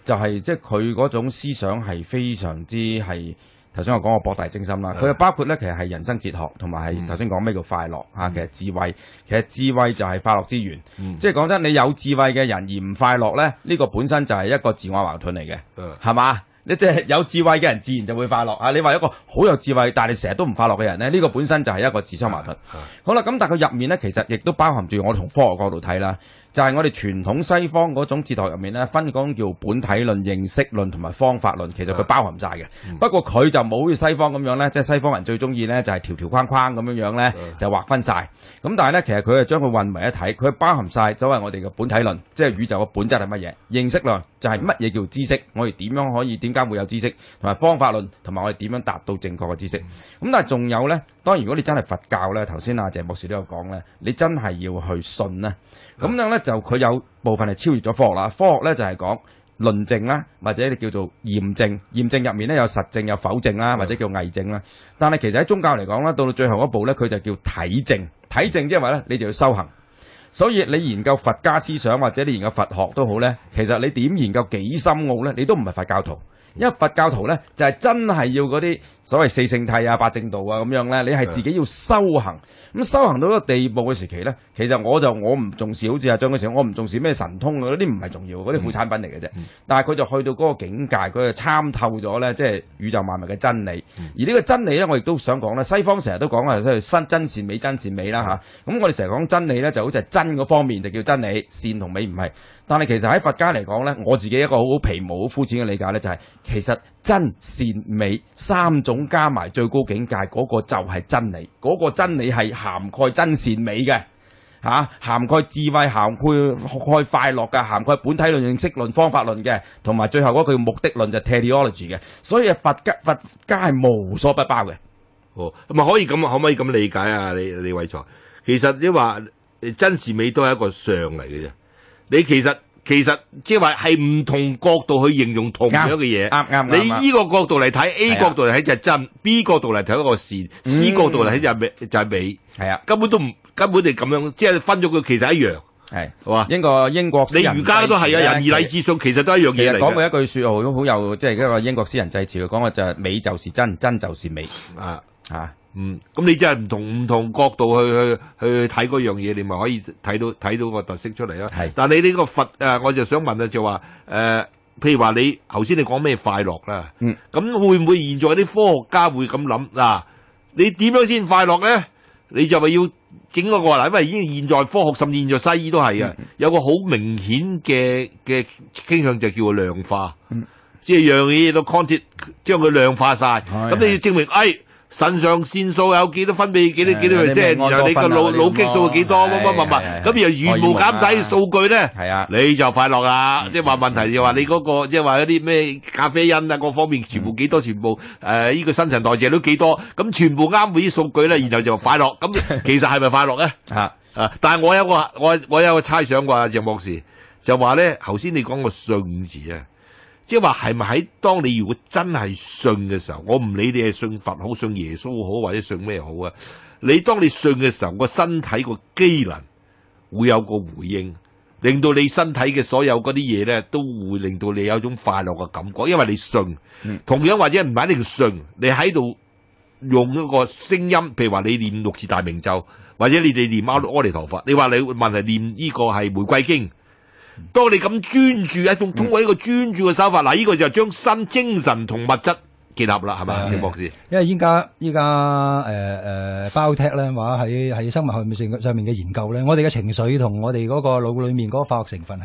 就係即係佢嗰種思想係非常之係。頭先我講過博大精深啦，佢又包括咧，其實係人生哲學，同埋係頭先講咩叫快樂嚇，其實智慧，其實智慧就係快樂之源。即係講真，你有智慧嘅人而唔快樂咧，呢個本身就係一個自我矛盾嚟嘅，係嘛？你即係有智慧嘅人，自然就會快樂啊！你話一個好有智慧，但係你成日都唔快樂嘅人咧，呢個本身就係一個自相矛盾。好啦，咁但係佢入面咧，其實亦都包含住我從科學角度睇啦。就係我哋傳統西方嗰種哲學入面咧，分講叫本體論、認識論同埋方法論，其實佢包含晒嘅。不過佢就冇好似西方咁樣咧，即係西方人最中意咧就係條條框框咁樣咧，就劃分晒。咁但係咧，其實佢係將佢混為一體，佢包含晒所謂我哋嘅本體論，即係宇宙嘅本質係乜嘢；認識論就係乜嘢叫知識，我哋點樣可以點解會有知識，同埋方法論同埋我哋點樣達到正確嘅知識。咁但係仲有咧，當然如果你真係佛教咧，頭先阿鄭博士都有講咧，你真係要去信咧，咁樣咧就佢有部分係超越咗科學啦。科學咧就係講論證啦，或者你叫做驗證。驗證入面咧有實證有否證啦，或者叫偽證啦。但係其實喺宗教嚟講咧，到最後一步咧，佢就叫體證。體證即係話咧，你就要修行。所以你研究佛家思想或者你研究佛學都好咧，其實你點研究幾深奧咧，你都唔係佛教徒。因為佛教徒咧就係真係要嗰啲所謂四聖諦啊、八正道啊咁樣咧，你係自己要修行。咁修行到一個地步嘅時期咧，其實我唔重視，好似阿張嗰時，我唔重視咩神通嗰啲唔係重要，嗰啲副產品嚟嘅啫。但係佢就去到嗰個境界，佢就參透咗咧，即係宇宙萬物嘅真理。而呢個真理咧，我亦都想講咧，西方成日都講啊，即係真善美、真善美啦嚇。咁我哋成日講真理咧，就好似係真嗰方面就叫真理，善同美唔係。但係其實喺佛家嚟講咧，我自己一個好皮毛、好膚淺嘅理解咧，就係其實真善美三種加埋最高境界嗰個就係真理，嗰個真理係涵蓋真善美嘅嚇，涵蓋智慧、涵蓋快樂嘅，涵蓋本體論、認識論、方法論嘅，同埋最後嗰句目的論就 teleology 嘅。所以佛家係無所不包嘅。哦，咁啊可唔可以咁理解啊？李偉才，其實你話真善美都係一個相嚟嘅啫。你其實即係話係唔同角度去形容同樣嘅嘢，啱。你呢個角度嚟睇 A 角度嚟睇就係真，B 角度嚟睇一個善，C 角度嚟睇就係美，係啊，根本你咁樣即係分咗佢，其實一樣，係嘛？英國詩人你儒家都係啊，仁義禮智信其實都係一樣嘢嚟嘅。其實講過一句説話好有，即係一個英國詩人祭詞佢講嘅就係美就是真，真就是美咁你真係唔同角度去睇嗰樣嘢，你咪可以睇到個特色出嚟咯。係，但你呢個佛我就想問啊，就話譬如話你頭先你講咩快樂啦，咁會唔會現在啲科學家會咁諗嗱？你點樣先快樂咧？你就係要整嗰個嗱，因為已經現在科學甚至現在西醫都係嘅，有個好明顯嘅傾向就叫做量化，即係樣嘢都 quantitate 將佢量化晒，咁你要證明腎上腺素有幾多分泌幾多 percent，然後你個腦激素係幾多乜，咁又全部減晒數據咧，你就快樂啦。即係話問題就話你嗰個即係話一啲咩咖啡因啊各方面全部幾多，全部呢個新陳代謝都幾多，咁全部啱呢啲數據咧，然後就快樂。咁其實係咪快樂咧？但係我有個猜想啩，鄭博士就話咧，頭先你講個信字啊。即係話係咪喺當你如果真係信嘅時候，我唔理你係信佛好、信耶穌好或者信咩好啊？你當你信嘅時候，個身體個機能會有個回應，令到你身體嘅所有嗰啲嘢咧，都會令到你有一種快樂嘅感覺，因為你信。同樣或者唔係一定信，你喺度用一個聲音，譬如話你念六字大明咒，或者你哋念阿彌陀佛，你話你問題念呢個係玫瑰經。當你咁專注一種通過一個專注嘅手法，嗱，呢個就將精神同物質結合啦，係咪？鄭博士，因為依家Biotech 咧話喺生物學上面嘅研究咧，我哋嘅情緒同我哋嗰個腦裏面嗰個化學成分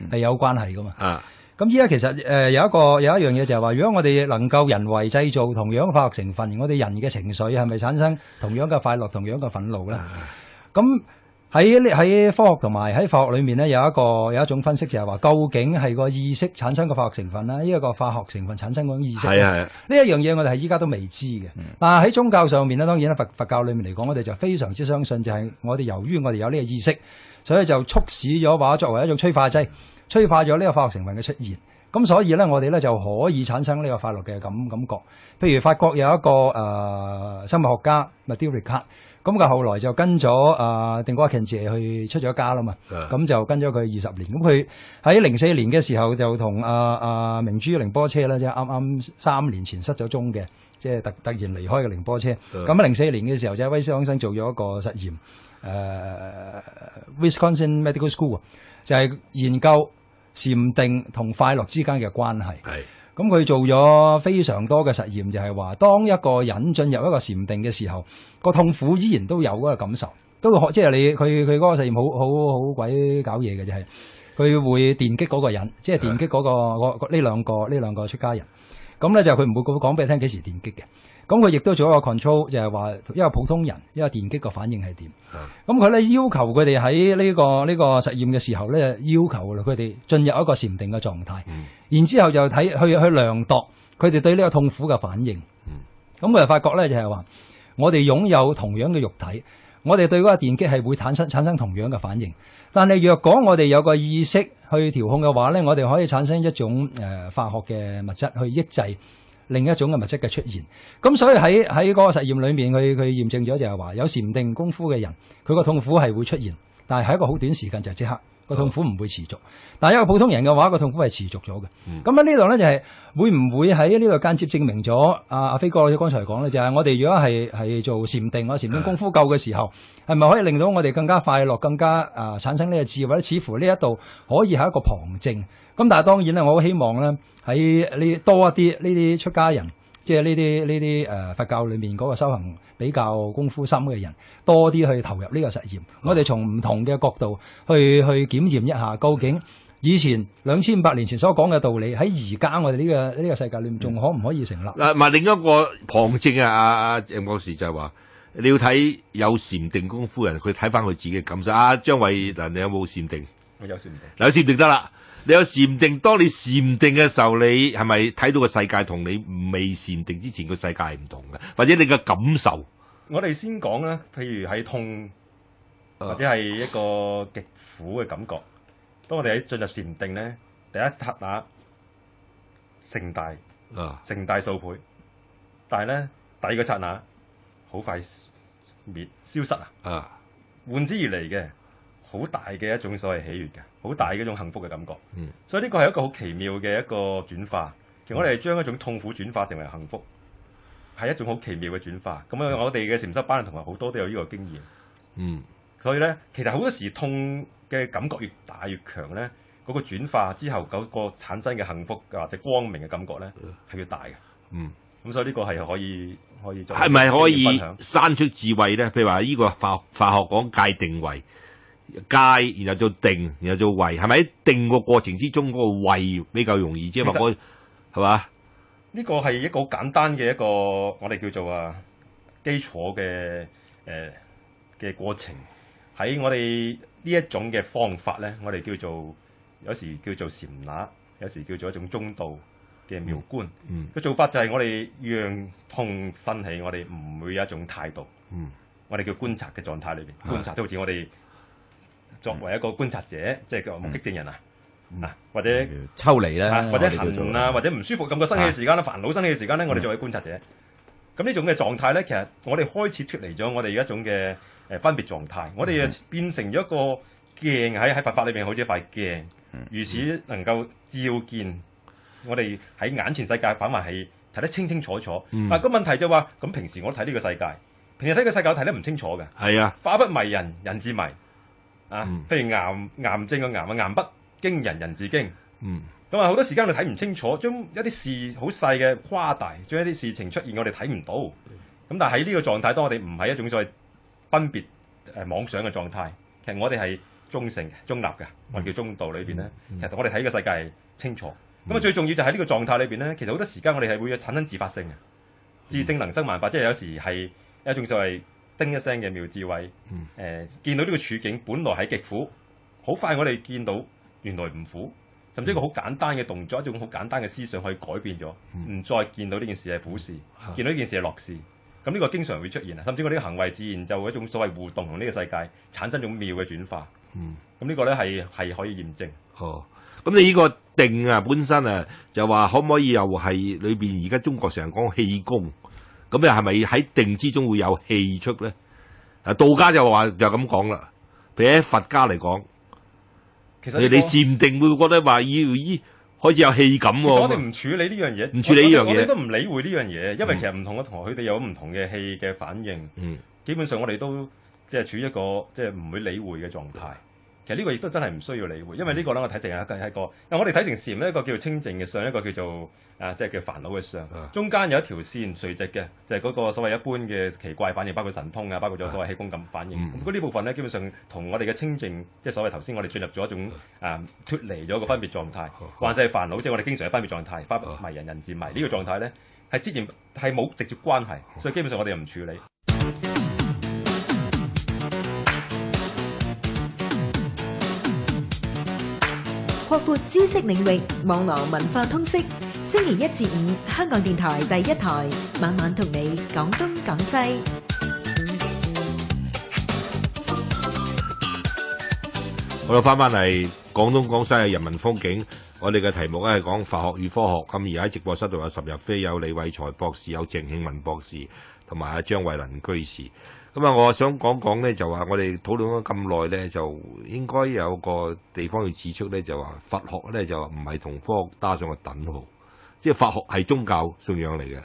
係有關係噶嘛。咁依家其實有一樣嘢就係話，如果我哋能夠人為製造同樣嘅化學成分，我哋人嘅情緒係咪產生同樣嘅快樂、同樣嘅憤怒咧？咁喺科學同埋喺化學裏面咧，有一種分析就係話，究竟係個意識產生個化學成分啦，呢一個化學成分產生嗰種意識。係呢一樣嘢我哋係依家都未知嘅。但係喺宗教上面咧，當然啦，佛教裏面嚟講，我哋就非常之相信，就係我哋由於我哋有呢個意識，所以就促使咗話作為一種催化劑，催化咗呢個化學成分嘅出現。咁所以咧，我哋咧就可以產生呢個快樂嘅感覺。譬如法國有一個生物學家 Mathieu Ricard。咁佢後來就跟咗定國慶謝去出咗家啦嘛，咁就跟咗佢20年。咁佢喺04年嘅時候就同明珠寧波車咧，即係啱3年前失咗蹤嘅，即係突然離開嘅寧波車。咁喺04年嘅時候就喺威斯康辛做咗一個實驗，Wisconsin Medical School 就係研究禪定同快樂之間嘅關係。咁佢做咗非常多嘅實驗，就係話，當一個人進入一個禪定嘅時候，個痛苦依然都有嗰個感受，即係佢嗰個實驗好鬼搞嘢嘅，就係佢會電擊嗰個人，即係電擊呢兩個出家人。咁咧就佢唔會講俾你聽幾時電擊嘅。咁佢亦都做一個 control， 就係話一個普通人一個電擊個反應係點。咁佢咧要求佢哋喺呢個實驗嘅時候咧，要求佢哋進入一個禪定嘅狀態。然之後就睇去量度佢哋對呢個痛苦嘅反應。咁佢就發覺咧，就係話我哋擁有同樣嘅肉體，我哋對嗰個電擊係會產生同樣嘅反應。但係若果我哋有個意識去調控嘅話咧，我哋可以產生一種化學嘅物質去抑制另一種嘅物質嘅出現。咁所以喺嗰個實驗裏面，佢驗證咗就係話，有禪定功夫嘅人，佢個痛苦係會出現，但係喺一個好短時間就即刻。個痛苦唔會持續，但係一個普通人嘅話，個痛苦係持續咗嘅。咁喺呢度咧就係會唔會喺呢度間接證明咗阿飛哥你剛才講咧，就係我哋如果係做禪定，我禪定功夫夠嘅時候，係咪可以令到我哋更加快樂，更加產生呢個智慧咧？似乎呢一度可以係一個旁證。咁但係當然咧，我好希望咧喺呢多一啲呢啲出家人。即係呢啲佛教裏面嗰個修行比較功夫深嘅人，多啲去投入呢個實驗。我哋從唔同嘅角度去檢驗一下，究竟以前2500年前所講嘅道理，喺而家我哋呢個世界裏面仲可唔可以成立？另一個旁證阿鄭博士就係話，你要睇有禪定功夫人，佢睇翻佢自己嘅感受。張偉嗱，你有冇禪定？我有禪定，有禪定得啦。你有禪定，當你禪定嘅時候，你係咪睇到個世界同你未禪定之前個世界係唔同嘅？或者你嘅感受？我哋先講咧，譬如喺痛或者係一個極苦嘅感覺，當我哋喺進入禪定咧，第一剎那盛大數倍，但係咧第二個剎那好快消失換之而嚟嘅好大嘅一種所謂喜悅嘅，好大嘅一種幸福嘅感覺。所以呢個係一個好奇妙嘅一個轉化。其實我哋係將一種痛苦轉化成為幸福，係一種好奇妙嘅轉化。咁我哋嘅禪修班嘅同學好多都有呢個經驗。所以咧，其實好多時痛嘅感覺越大越強咧，嗰個轉化之後嗰個產生嘅幸福或者光明嘅感覺咧係越大嘅。咁所以呢個係可以做。係咪可以生出智慧咧？譬如話呢個化學講界定為。戒，然後做定，然後做慧，係咪喺定個過程之中嗰個慧比較容易？即係話我係嘛？呢個係一個好簡單嘅一個我哋叫做基礎嘅過程。喺我哋呢一種嘅方法咧，我哋叫做有時叫做禪那，有時叫做一種中道嘅妙觀。個做法就係我哋讓痛生起，我哋唔會有一種態度。我哋叫觀察嘅狀態裏邊，觀察即好似我哋。作為一個觀察者，即係叫目擊證人或者抽離啦，或者痕或者唔舒服咁嘅生氣嘅時間啦，煩惱生氣嘅時間咧，我哋作為觀察者。咁呢種嘅狀態咧，其實我哋開始脫離咗我哋一種嘅分別狀態，我哋變成咗一個鏡喺佛法裏邊，好似一塊鏡，如此能夠照見我哋喺眼前世界，反為係睇得清清楚楚。個問題就話，咁平時我睇呢個世界，平時睇個世界我睇得唔清楚嘅。係啊，花不迷人，人自迷。譬如癌症嘅癌，癌不驚人，人自驚。咁啊好多時間我哋睇唔清楚，將一啲事好細嘅誇大，將一啲事情出現我哋睇唔到。咁但係喺呢個狀態，當我哋唔係一種所謂分別妄想嘅狀態，其實我哋係中性嘅、中立嘅，我哋叫中道裏邊咧，其實我哋睇個世界係清楚。咁啊最重要就喺呢個狀態裏邊咧，其實好多時間我哋係會產生自發性嘅，自性能生萬法，即係有時係一種所謂叮一聲嘅妙智慧。見到呢個處境本來係極苦，好快我哋見到原來唔苦。甚至一個好簡單嘅動作，一種好簡單嘅思想可以改變咗，唔再見到呢件事係苦事，見到呢件事係樂事。咁呢個經常會出現啊！甚至我哋嘅行為自然就一種所謂互動同呢個世界產生一種妙嘅轉化。咁呢個咧係可以驗證。咁你呢個定啊本身啊就話可唔可以又係裏邊而家中國成日講氣功，咁又係咪喺定之中會有氣出咧？道家就話就咁講啦，譬如喺佛家嚟講。其實你禪定會覺得話開始有氣感喎。其實我哋唔處理呢樣嘢，唔處理呢樣嘢，我哋都唔理會呢樣嘢，因為其實唔同嘅同學佢哋有唔同嘅氣嘅反應。基本上我哋都即係處於一個即係唔會理會嘅狀態。其實呢個亦都真係唔需要理會，因為呢個咧我睇成係一個，我哋睇成禪咧一個叫做清淨嘅相，一個叫做即係叫煩惱嘅相。中間有一條線垂直嘅，就係嗰個所謂一般嘅奇怪反應，包括神通啊，包括咗所謂氣功咁反應。咁呢部分咧基本上同我哋嘅清淨，即係所謂頭先我哋進入咗一種脫離咗個分別狀態，還是係煩惱，即係我哋經常嘅分別狀態，包括迷人人自迷呢個狀態咧，係自然係冇直接關係，所以基本上我哋又唔處理。擴闊知識領域，網絡文化通識。星期一至五，香港電台第一台，晚晚同你講東講西。好啦，翻嚟廣東廣西嘅人民風景，我哋嘅題目咧係講法學與科學。咁而家喺直播室度有岑日飛、有李偉才博士、有鄭慶文博士，同埋阿張慧能居士。咁啊，我想講講咧，就話我哋討論咗咁耐咧，就應該有個地方要指出咧，就話佛學咧就唔係同科學搭上個等號，即係佛學係宗教信仰嚟嘅，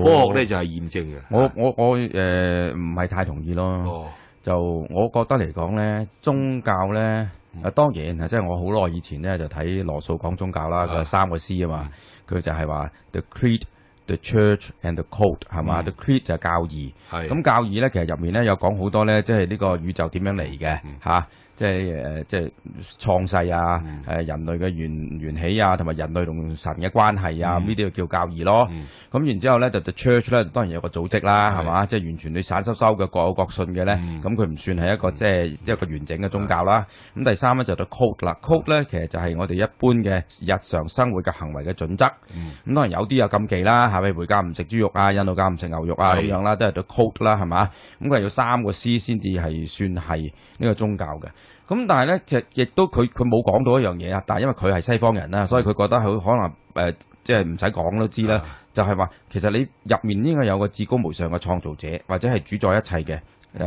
科學咧就係驗證嘅。我唔係太同意咯。就我覺得嚟講咧，宗教咧當然即係我好耐以前咧就睇羅素講宗教啦，佢三個 C 啊嘛，佢就係話 The Creed、The Church and the Code 係嘛？The Creed 就係教義，咁教義咧其實入面咧有講好多咧，即係呢個宇宙點樣嚟嘅嚇，即係創世啊，人類嘅緣起啊，同埋人類同神嘅關係啊，呢啲就叫教義咯。咁然之後咧就 The Church 咧當然有個組織啦，係嘛？即係完全你散收收嘅各有各信嘅咧，咁佢唔算係一個即係一個完整嘅宗教啦。咁第三咧就 The Code 啦，Code 咧其實就係我哋一般嘅日常生活嘅行為嘅準則。咁當然有啲有禁忌啦，係咪？回教唔食豬肉啊，印度教唔食牛肉啊，咁樣啦，都係 The Code 啦，係嘛？咁佢係要三個 C 先至係算係呢個宗教嘅。咁但係咧，亦都佢冇講到一樣嘢啊！但係因為佢係西方人啦，所以佢覺得佢可能即係唔使講都知啦。就係話其實你入面應該有個至高無上嘅創造者，或者係主宰一切嘅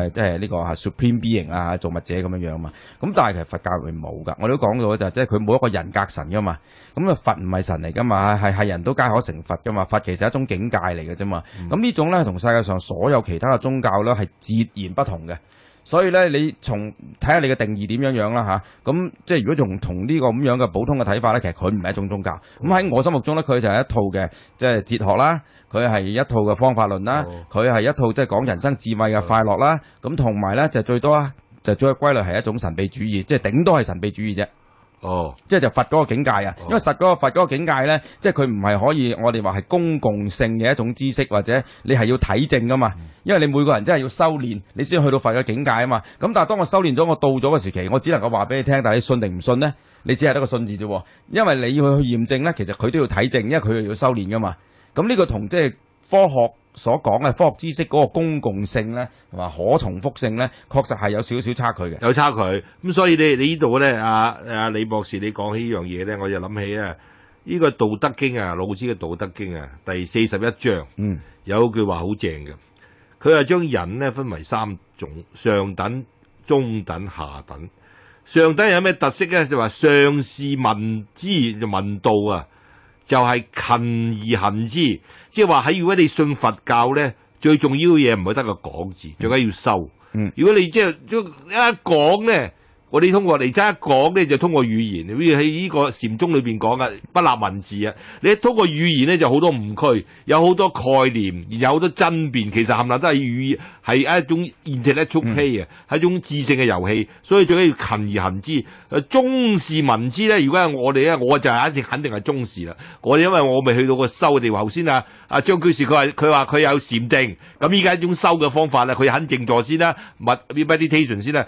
即係呢個 Supreme Being 啊，造物者咁樣嘛。咁但係其實佛教係冇㗎，我都講到就即係佢冇一個人格神㗎嘛。咁佛唔係神嚟㗎嘛，係人都皆可成佛㗎嘛。佛其實係一種境界嚟嘅啫嘛。咁呢種咧同世界上所有其他嘅宗教咧係截然不同嘅。所以咧，你睇下你嘅定義點樣啦吓，咁即係如果同呢個咁樣嘅普通嘅睇法咧，其實佢唔係一種宗教。咁喺我心目中咧，佢就係一套嘅即係哲學啦，佢係一套嘅方法論啦，佢係一套即係講人生智慧嘅快樂啦。咁同埋咧就最多啊，就再歸類係一種神秘主義，即係頂多係神秘主義啫。即係就佛嗰個境界啊，因為佛嗰個境界咧，即係佢唔係可以我哋話係公共性嘅一種知識，或者你係要體證噶嘛，因為你每個人真係要修煉，你先去到佛嘅境界啊嘛。咁但係當我修煉咗，我到咗嘅時期，我只能夠話俾你聽，但係你信定唔信咧？你只係得個信字啫，因為你要去驗證咧，其實佢都要體證，因為佢要修煉噶嘛。咁呢個同即係科學所講嘅科學知識嗰個公共性咧，同埋可重複性咧，確實係有少少差距嘅。有差距，咁所以你呢度咧，阿李博士，你講起呢樣嘢咧，我就諗起啊，呢個《道德經》啊，老子嘅《道德經》啊，第41章，有句話好正嘅，佢係將人咧分為三種：上等、中等、下等。上等有咩特色咧？就話上士聞之，就聞道啊。就係勤而行之，即係話如果你信佛教咧，最重要嘅嘢唔係得個講字，最緊要修。如果你即係一講咧，我哋通過嚟齋講咧，就通過語言，好似喺呢個禪宗裏邊講嘅不立文字啊。你通過語言咧，就好多誤區，有好多概念，然有好多爭辯，其實冚唪唥都係語係一種 intellectual play 啊，係一種智性嘅遊戲。所以最緊要勤而行之。中士聞之咧，如果係我哋咧，我就係一定肯定係中士啦。我哋因為我未去到個修嘅地步，頭先啊張居士佢話佢有禪定，咁依家一種修嘅方法啦，佢肯靜坐先啦，meditation 先啦。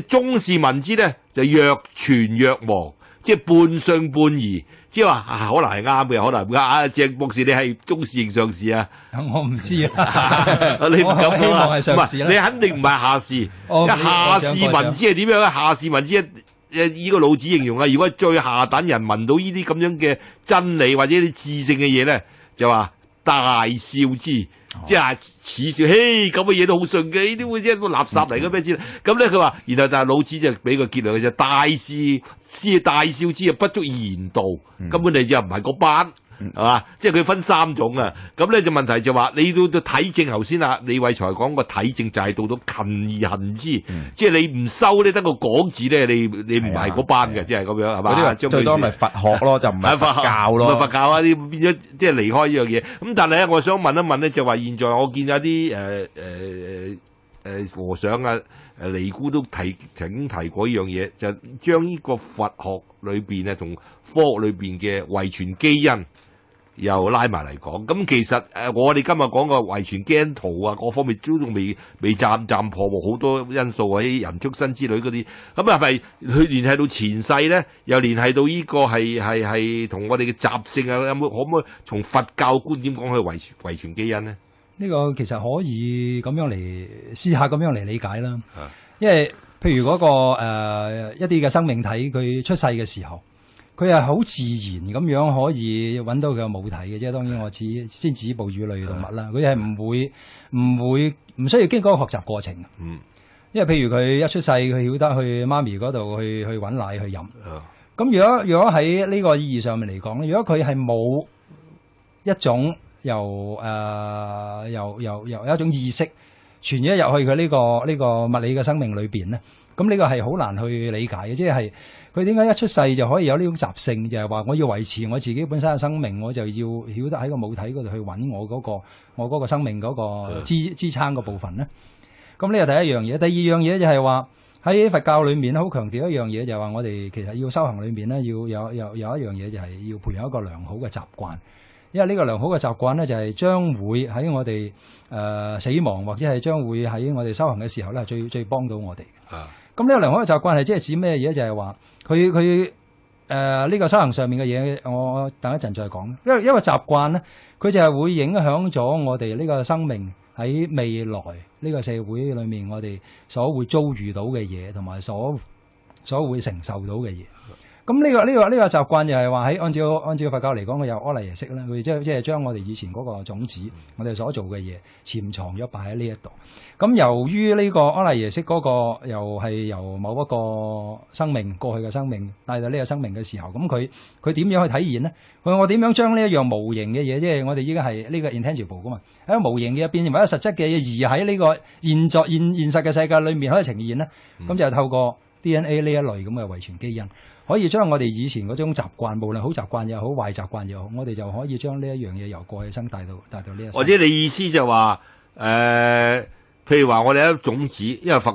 中士聞之咧就若存若忘，即係半信半疑，即係話可能係啱嘅，可能唔啱。鄭博士，你係中士定上士啊？我唔知啊，你唔敢講啊？希望係上士啦。你肯定唔係下士。下士聞之係點樣咧？下士聞之呢個老子形容啊，如果最下等人聞到呢啲咁樣嘅真理或者啲智性嘅嘢咧，就話大笑之。即係恥笑，嘿咁嘅嘢都好信嘅，呢啲會一個垃圾嚟嘅咩知？咁咧佢話，然後但係老子就俾個結論嘅就大笑之啊，不足以言道，根本你就唔係嗰班，係嘛？即係佢分三種啊。咁咧就問題就話，你到體證頭先啊，李偉才講個體證就係到到勤而行之，即係你唔收咧得個講字咧，你唔係嗰班嘅，即係咁樣係嘛？嗰啲最多咪佛學咯，就唔係佛教咯，唔係佛教啊！啲變咗即係離開呢樣嘢。咁但係咧，我想問一問咧，就話現在我見有啲和尚啊、尼姑都曾經提過呢樣嘢，就將呢個佛學裏邊咧同科學裏邊嘅遺傳基因又拉埋嚟講。咁其實我哋今日講個遺傳基因圖啊，各方面都仲未斬破喎，好多因素啊，啲人畜生之類嗰啲。咁係咪佢聯繫到前世咧？又聯繫到呢個係同我哋嘅習性啊？有冇可唔可以從佛教觀點講去遺傳基因咧？呢個其實可以咁樣嚟試下咁樣嚟理解啦。因為譬如嗰個一啲嘅生命體，佢出世嘅時候，佢係好自然咁樣可以揾到佢嘅母體嘅啫。當然我先指哺乳類動物啦，佢係唔需要經過學習過程。因為譬如佢一出世，佢曉得去媽咪嗰度去揾奶去飲。咁如果喺呢個意義上面嚟講咧，如果佢係冇一種由一種意識傳咗入去佢呢個物理嘅生命裏邊咧，咁呢個係好難去理解嘅，即係佢點解一出世就可以有呢種習性，就係話我要維持我自己本身嘅生命，我就要曉得喺個母體嗰度去揾我嗰個生命嗰個支撐個部分咧。咁呢個第一樣嘢，第二樣嘢就係話喺佛教裏面好強調一樣嘢，就係話我哋其實要修行裏面咧，要有一樣嘢就係要培養一個良好嘅習慣。因為呢個良好嘅習慣咧，就係將會喺我哋死亡或者係將會喺我哋修行嘅時候咧，最幫到我哋。咁呢個良好嘅習慣係即係指咩嘢？就係話佢呢個修行上面嘅嘢，我等一陣再講。因為習慣咧，佢就係會影響咗我哋呢個生命喺未來呢個社會裏面，我哋所會遭遇到嘅嘢，同埋所會承受到嘅嘢。咁呢個習慣就係話喺按照佛教嚟講，佢有阿賴耶識啦，佢即係將我哋以前嗰個種子，我哋所做嘅嘢潛藏咗擺喺呢一度。咁由於呢個阿賴耶識嗰個又係由某一個生命過去嘅生命帶到呢個生命嘅時候，咁佢點樣去體現呢？我點樣將呢一樣無形嘅嘢，即係我哋依家係呢個 intangible 噶嘛，喺個無形嘅嘢變成為一個實質嘅嘢，而喺呢個現實嘅世界裏面可以呈現呢？咁就透過 DNA 呢一類咁嘅遺傳基因。可以將我哋以前嗰種習慣，無論好習慣又好，壞習慣又好，我哋就可以將呢一樣嘢由過去生帶到呢一生。或者你意思就話譬如話我哋一粒種子，因為佛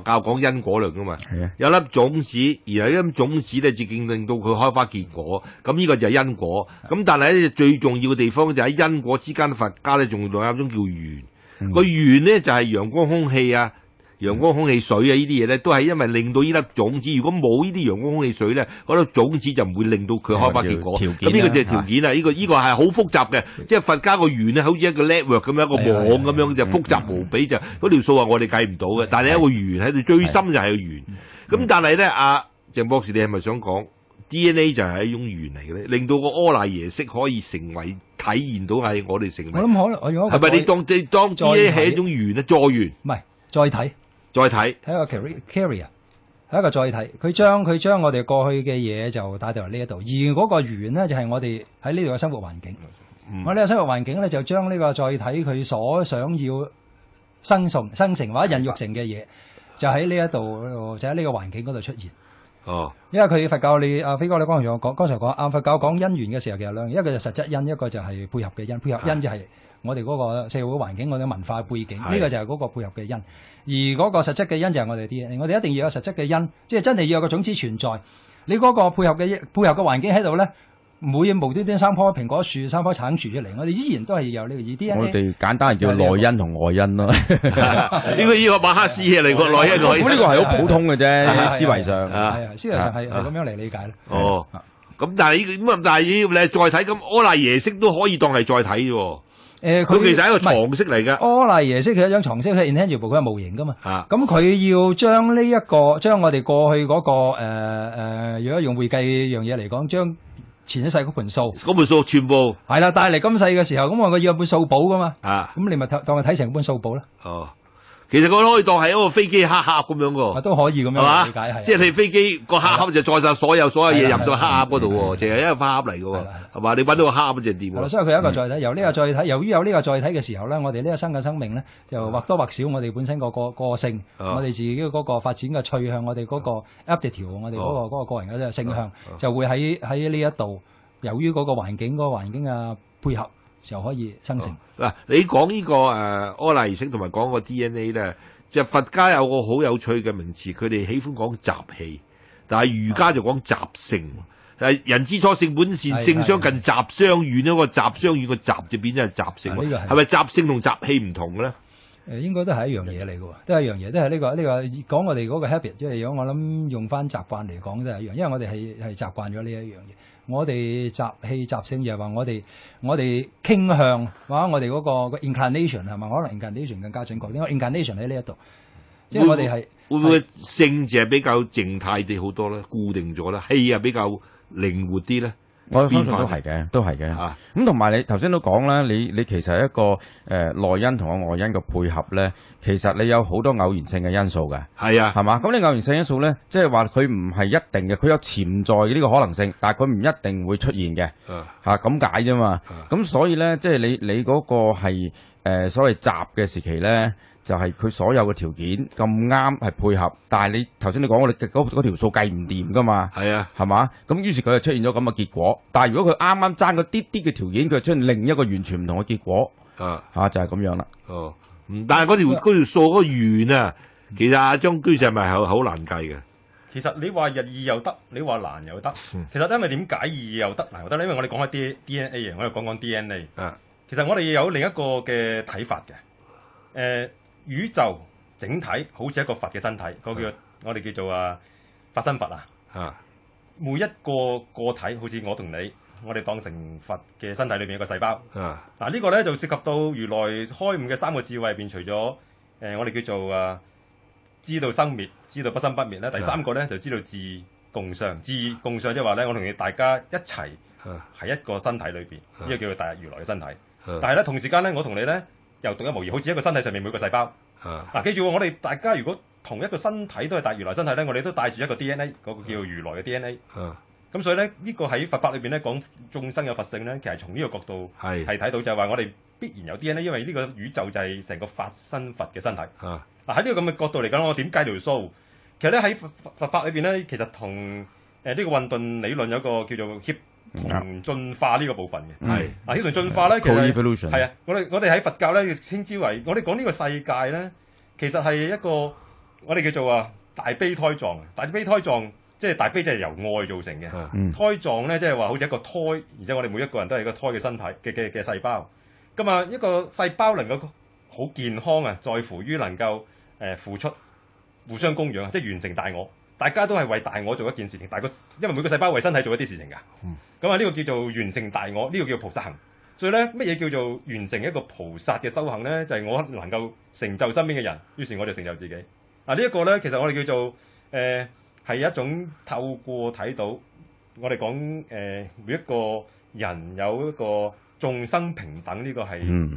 教講因果論噶嘛，有粒種子，然後一粒種子咧，直接令到佢開花結果，咁呢個就係因果。咁但係咧最重要嘅地方就喺因果之間，佛家咧仲有一種叫緣。個緣咧就係陽光、空氣啊。陽光、空氣、水啊，呢啲嘢咧，都係因為令到呢粒種子，如果冇呢啲陽光、空氣、水咧，嗰粒種子就唔會令到佢開花結果。咁呢個就係條件啦。呢個係好複雜嘅，即係佛家個緣咧，好似一個 network 咁樣，一個網咁樣，就複雜無比，就嗰條數我哋計唔到嘅。但係一個緣喺度，最深就係個緣。咁但係咧，阿鄭博士，你係咪想講 DNA 就係一種緣嚟嘅咧？令到個阿賴耶識可以成為體現到係我哋成為。我諗可能我用一個係咪你當 DNA 係一種緣咧？載緣唔係載體。載體係一個 carrier， 係一個載體。佢將我哋過去嘅嘢就帶到嚟呢一度，而嗰個緣咧就係我哋喺呢度嘅生活環境。我呢個生活環境咧就將呢個載體佢所想要生成或者孕育成嘅嘢，就喺呢一度，就喺呢個環境嗰度出現。哦，因為佢佛教飛哥你剛才講佛教講因緣嘅時候，其實兩樣，一個就實質因，一個就係配合嘅因。配合因就係我哋嗰個社會環境，我哋文化背景，呢個就係嗰個配合嘅因。而嗰個實質嘅因就係我哋 DNA，我哋一定要有實質嘅因，即係真係要有個種子存在。你嗰個配合嘅環境喺度咧，唔會無端端生棵蘋果樹、生棵橙樹出嚟，我哋依然都係要有呢個 DNA。我哋簡單叫內因同外因咯。呢個馬克思嘢嚟個內因外因。咁呢個係好普通嘅啫，思維上思維上係咁樣嚟理解咧。哦，咁但係要你再睇咁，阿賴耶識都可以當係載體啫。佢其實係一個床式嚟嘅。阿賴耶識佢係一張床式，佢係 intangible，佢係無形噶嘛。咁佢要將呢一個將我哋過去嗰個如果用會計樣嘢嚟講，將前一世嗰盤數全部係啦，帶嚟今世嘅時候，咁我要有本數簿噶嘛。咁你咪當佢睇成本數簿啦。哦。其實佢可以當係一個飛機黑盒咁樣噶，都可以咁樣理解係。即係你飛機個黑盒就載晒所有嘢入上黑盒嗰度喎，淨係一個花盒嚟噶，係嘛？你搵到個黑盒就掂。所以佢係一個載體，由呢個載體，由於有呢個載體嘅時候咧，我哋呢一生嘅生命咧，就或多或少我哋本身個性，我哋自己嗰個發展嘅趣向，我哋嗰個 aptitude，我哋嗰個個人嘅性向，就會喺呢一度，由於嗰個環境嘅配合。就可以生成嗱，你講呢個阿賴耶識同埋講個 DNA 咧，就佛家有個好有趣嘅名詞，佢哋喜歡講習氣，但係儒家就講習性。人之初性本善，性相近，習相遠。一個習相遠個習就變咗係習性。係咪習性同習氣唔同嘅咧？應該都係一樣嘢嚟嘅喎，都係一樣嘢，都係呢個講我哋嗰個 habit，即係如果我諗用翻習慣嚟講都係一樣，因為我哋係習慣咗呢一樣嘢。我哋習氣習性就係話我哋傾向，或者我哋嗰個 inclination 係咪？可能 inclination 更加準確，因為 inclination 喺呢一度，即係我哋係會唔會性就係比較靜態地好多咧，固定咗啦，氣啊比較靈活啲咧？我相信都係嘅，都係嘅。咁同埋你頭先都講啦，你其實一個內因同個外因嘅配合咧，其實你有好多偶然性嘅因素嘅。係啊，係嘛？咁你偶然性因素咧，即係話佢唔係一定嘅，佢有潛在嘅呢個可能性，但係佢唔一定會出現嘅。咁解啫嘛。咁所以咧，即係你嗰個係所謂習嘅時期咧。就係佢所有嘅條件咁啱係配合，但係你頭先你講我哋嗰條數計唔掂噶嘛，係啊，係嘛？咁於是佢就出現咗咁嘅結果。但係如果佢啱啱爭嗰啲嘅條件，佢就出現另一個完全唔同嘅結果，就係咁樣啦。哦，但係嗰條數嗰個圓啊，其實阿張居士係咪好難計嘅？其實你話易又得，你話難又得。其實因為點解易又得難又得咧？因為我哋講下 DNA 我哋講講 DNA。其實我哋有另一個嘅睇法嘅，宇宙整體好似一個佛嘅身體，嗰個叫我哋叫做法身佛啊。每一個個體好似我同你，我哋當成佛嘅身體裏邊一個細胞。嗱呢個咧就涉及到如來開悟嘅三個智慧入邊，除咗我哋叫做知道生滅，知道不生不滅咧。第三個咧就知道自共相，自共相即係話咧，我同你大家一齊喺一個身體裏邊，呢個叫做大日如來嘅身體。但係咧同時間咧，我同你咧。又獨一無二，好似一個身體上面每個細胞。記住我哋大家如果同一個身體都係大如來身體咧，我哋都帶住一個 DNA，嗰個叫如來嘅 DNA。咁所以咧，呢個喺佛法裏邊咧講眾生有佛性咧，其實從呢個角度係睇到就係話我哋必然有 DNA，因為呢個宇宙就係成個法身佛嘅身體。喺呢個咁嘅角度嚟講，我點計條數？其實咧喺佛法裏邊咧，其實同呢個混沌理論有一個叫做協同進化呢個部分嘅。協同進化咧，其實係啊，我哋喺佛教咧稱之為我哋講呢個世界咧，其實係一個我哋叫做大悲胎狀。大悲胎狀即係大悲，即係由愛造成嘅。胎狀咧，即係話好似一個胎，而且我哋每一個人都係一個胎嘅身體嘅細胞。咁啊，一個細胞能夠好健康啊，在乎於能夠付出、互相供養，即係完成大我。大家都係為大我做一件事情，因為每個細胞為身體做一啲事情㗎。咁啊，呢個叫做完成大我，呢個叫菩薩行。所以咧，乜嘢叫做完成一個菩薩嘅修行咧？就係我能夠成就身邊嘅人，於是我就成就自己。呢一個咧，其實我哋叫做係一種透過睇到我哋講每一個人有一個眾生平等，呢個係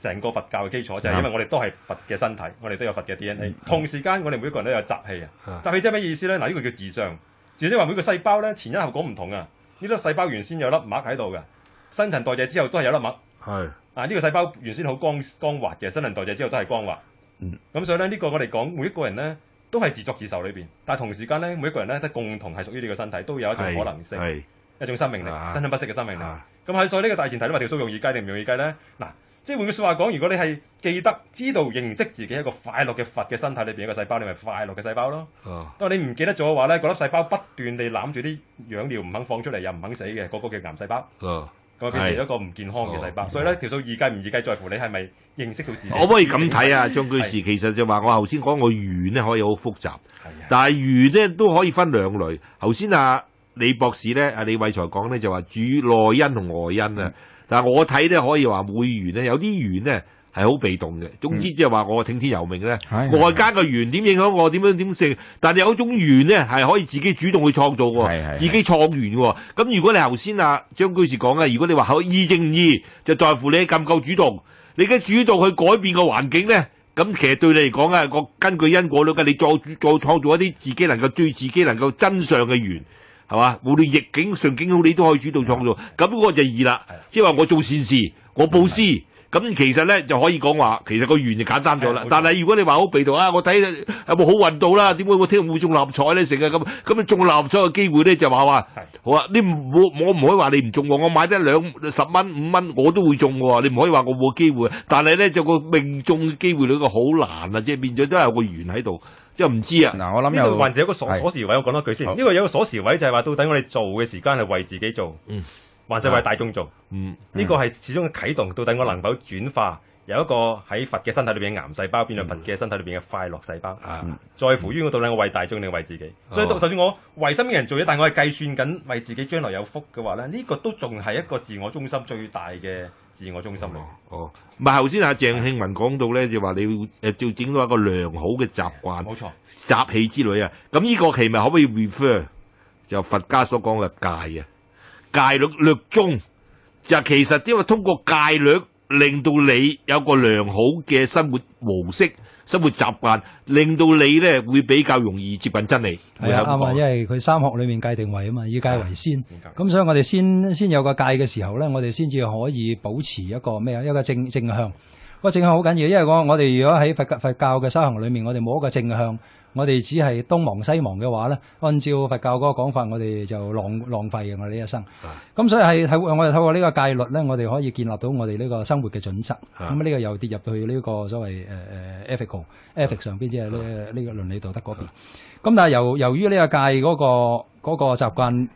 成個佛教嘅基礎，就係因為我哋都係佛嘅身體，我哋都有佛嘅 DNA。同時間我哋每一個人都有習氣啊。習氣即係咩意思咧？嗱，呢個叫自相。自相即係話每個細胞咧前因後果唔同啊。呢粒細胞原先有粒膜喺度嘅，新陳代謝之後都係有粒膜。呢個細胞原先好光滑嘅，新陳代謝之後都係光滑。咁所以咧，呢個我哋講每一個人咧都係自作自受裏邊，但係同時間咧，每一個人咧都共同係屬於呢個身體，都有一種可能性，一種生命力，生生不息嘅生命力。咁喺所以呢個大前提，你話條數容易計定唔容易計咧？嗱，即係換句説話講，如果你係記得、知道、認識自己一個快樂嘅佛嘅身體裏邊一個細胞，你咪快樂嘅細胞咯。當你唔記得咗嘅話咧，嗰粒細胞不斷地攬住啲養料唔肯放出嚟，又唔肯死嘅，嗰個叫癌細胞。咁變成一個唔健康嘅細胞。所以咧，條數易計唔易計，在乎你係咪認識到自己。我可以咁睇啊，張居士，其實就話我頭先講個緣咧可以好複雜，但係緣咧都可以分兩類。頭先李博士咧，李偉才講咧就話主內因同外因啊。但係我睇咧可以話會緣咧，有啲緣咧係好被動嘅。總之即係話我聽天由命咧，外間嘅緣點影響我點樣點成，但係有一種緣咧係可以自己主動去創造喎，自己創緣喎。咁如果你頭先張居士講如果你話易定唔易，就在乎你夠唔夠主動。你嘅主動去改變個環境咧，咁其實對你嚟講個根據因果論嘅，你再創造一啲自己能夠對自己能夠真相嘅緣。係嘛？無論逆境順境好，你都可以主動創造。咁我就易啦，即係話我做善事，我布施。咁其實咧就可以講話，其實個緣就簡單咗啦。但係如果你話好被動我睇有冇好運到啦？點會我聽日會中六合彩咧？成日咁你中六合彩嘅機會咧就話好啊！你我唔可以話你唔中喎，我買得10蚊5蚊我都會中喎。你唔可以話我冇機會。但係咧就個命中嘅機會率好難啊！即係變咗都係有個緣喺度。即係唔知啊！嗱，我諗呢度或者有個鎖匙位，我講多句先。呢個有個鎖匙位就係話，到底我哋做嘅時間係為自己做，還是為大眾做？呢個係始終嘅啟動。到底我能否轉化由一個喺佛嘅身體裏邊嘅癌細胞變到佛嘅身體裏邊嘅快樂細胞？在乎於我到底我為大眾定為自己？所以就算我為身邊人做嘢，但係我係計算緊為自己將來有福嘅話咧，呢個都仲係一個自我中心最大嘅自我中心嚟。唔係頭先鄭慶文講到咧，就話你要整到一個良好嘅習慣，冇錯，習氣之類啊。咁呢個期咪可唔可以 refer 就佛家所講嘅戒啊？戒律宗就其實因為通過戒律令到你有個良好嘅生活模式、生活習慣，令到你咧會比較容易接近真理。係啊，啱啊，因為佢三學裏面戒定慧啊嘛，以戒為先。咁所以我哋先有個戒嘅時候咧，我哋先至可以保持一個咩啊？一個正向。個正向好緊要，因為我哋如果喺佛教嘅修行裏面，我哋冇一個正向，我哋只係東忙西忙嘅話咧，按照佛教嗰個講法，我哋就浪費嘅我哋呢一生。咁所以係我哋透過呢個戒律咧，我哋可以建立到我哋呢個生活嘅準則。咁呢個又跌入到去呢個所謂ethics 上邊，即係呢個倫理道德嗰邊。咁但係由於呢個戒嗰個習慣，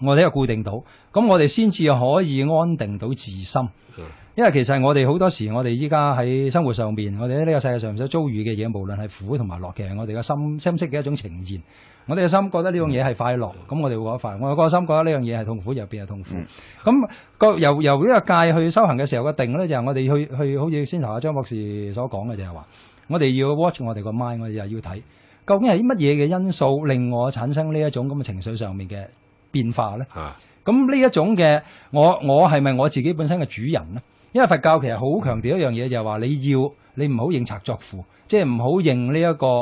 我哋又固定到，咁我哋先至可以安定到自心。因為其實我哋好多時，我哋依家喺生活上邊，我哋喺呢個世界上所遭遇嘅嘢，無論係苦同埋樂，其實我哋嘅心識嘅一種呈現。我哋嘅心覺得呢樣嘢係快樂，咁我哋會覺得快樂；我個心覺得呢樣嘢係痛苦，又變係痛苦。咁由呢個戒去修行嘅時候嘅定咧，就係我哋去好似先頭阿張博士所講嘅，就係話我哋要 watch 我哋個 mind，我哋又要睇究竟係乜嘢嘅因素令我產生呢一種咁嘅情緒上面嘅變化咧。咁呢一種嘅我係咪我自己本身嘅主人咧？因為佛教其實好強調一樣嘢，就係話你唔好認賊作父，即係唔好認呢一個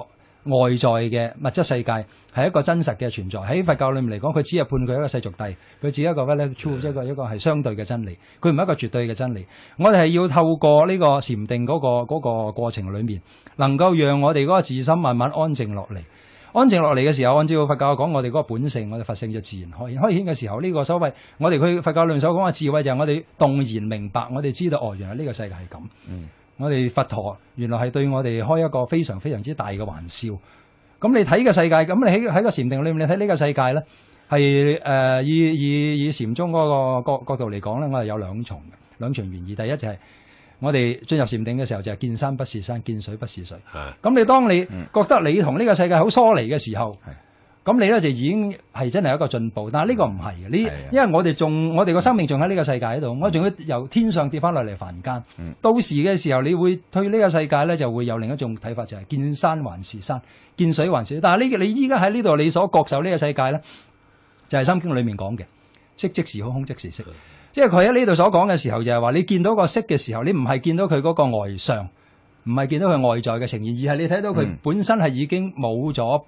外在嘅物質世界係一個真實嘅存在。喺佛教裏面嚟講，佢只係判佢一個世俗諦，佢只係一個 relative，一個係相對嘅真理，佢唔係一個絕對嘅真理。我哋係要透過呢個禪定嗰個過程裏面，能夠讓我哋嗰個自心慢慢安靜落嚟。安靜落嚟嘅時候，按照佛教講，我哋嗰個本性，我哋佛性就自然開顯。開顯嘅時候，呢個所謂我哋佢佛教裏面所講嘅智慧，就係我哋動然明白，我哋知道原來呢個世界係咁。我哋佛陀原來係對我哋開一個非常非常之大嘅玩笑。咁你睇嘅世界，咁你喺個禪定裏面，你睇呢個世界咧，係以禪宗嗰個角度嚟講咧，我係有兩重原意。第一就係我哋進入禪定嘅時候，就係見山不是山，見水不是水。咁當你覺得你同呢個世界好疏離嘅時候，咁你咧就已經係真係一個進步。但係呢個唔係嘅，因為我哋個生命仲喺呢個世界喺度，我仲要由天上跌翻落嚟凡間。到時嘅時候，你會對呢個世界咧就會有另一種睇法，就係見山還是山，見水還是水。但係你依家喺呢度，你所覺受呢個世界咧，就係《心經》裏面講嘅色即是空，空即是色。即係佢喺呢度所講嘅時候，就係話你見到個色嘅時候，你唔係見到佢嗰個外相，唔係見到佢外在嘅呈現，而係你睇到佢本身係已經冇咗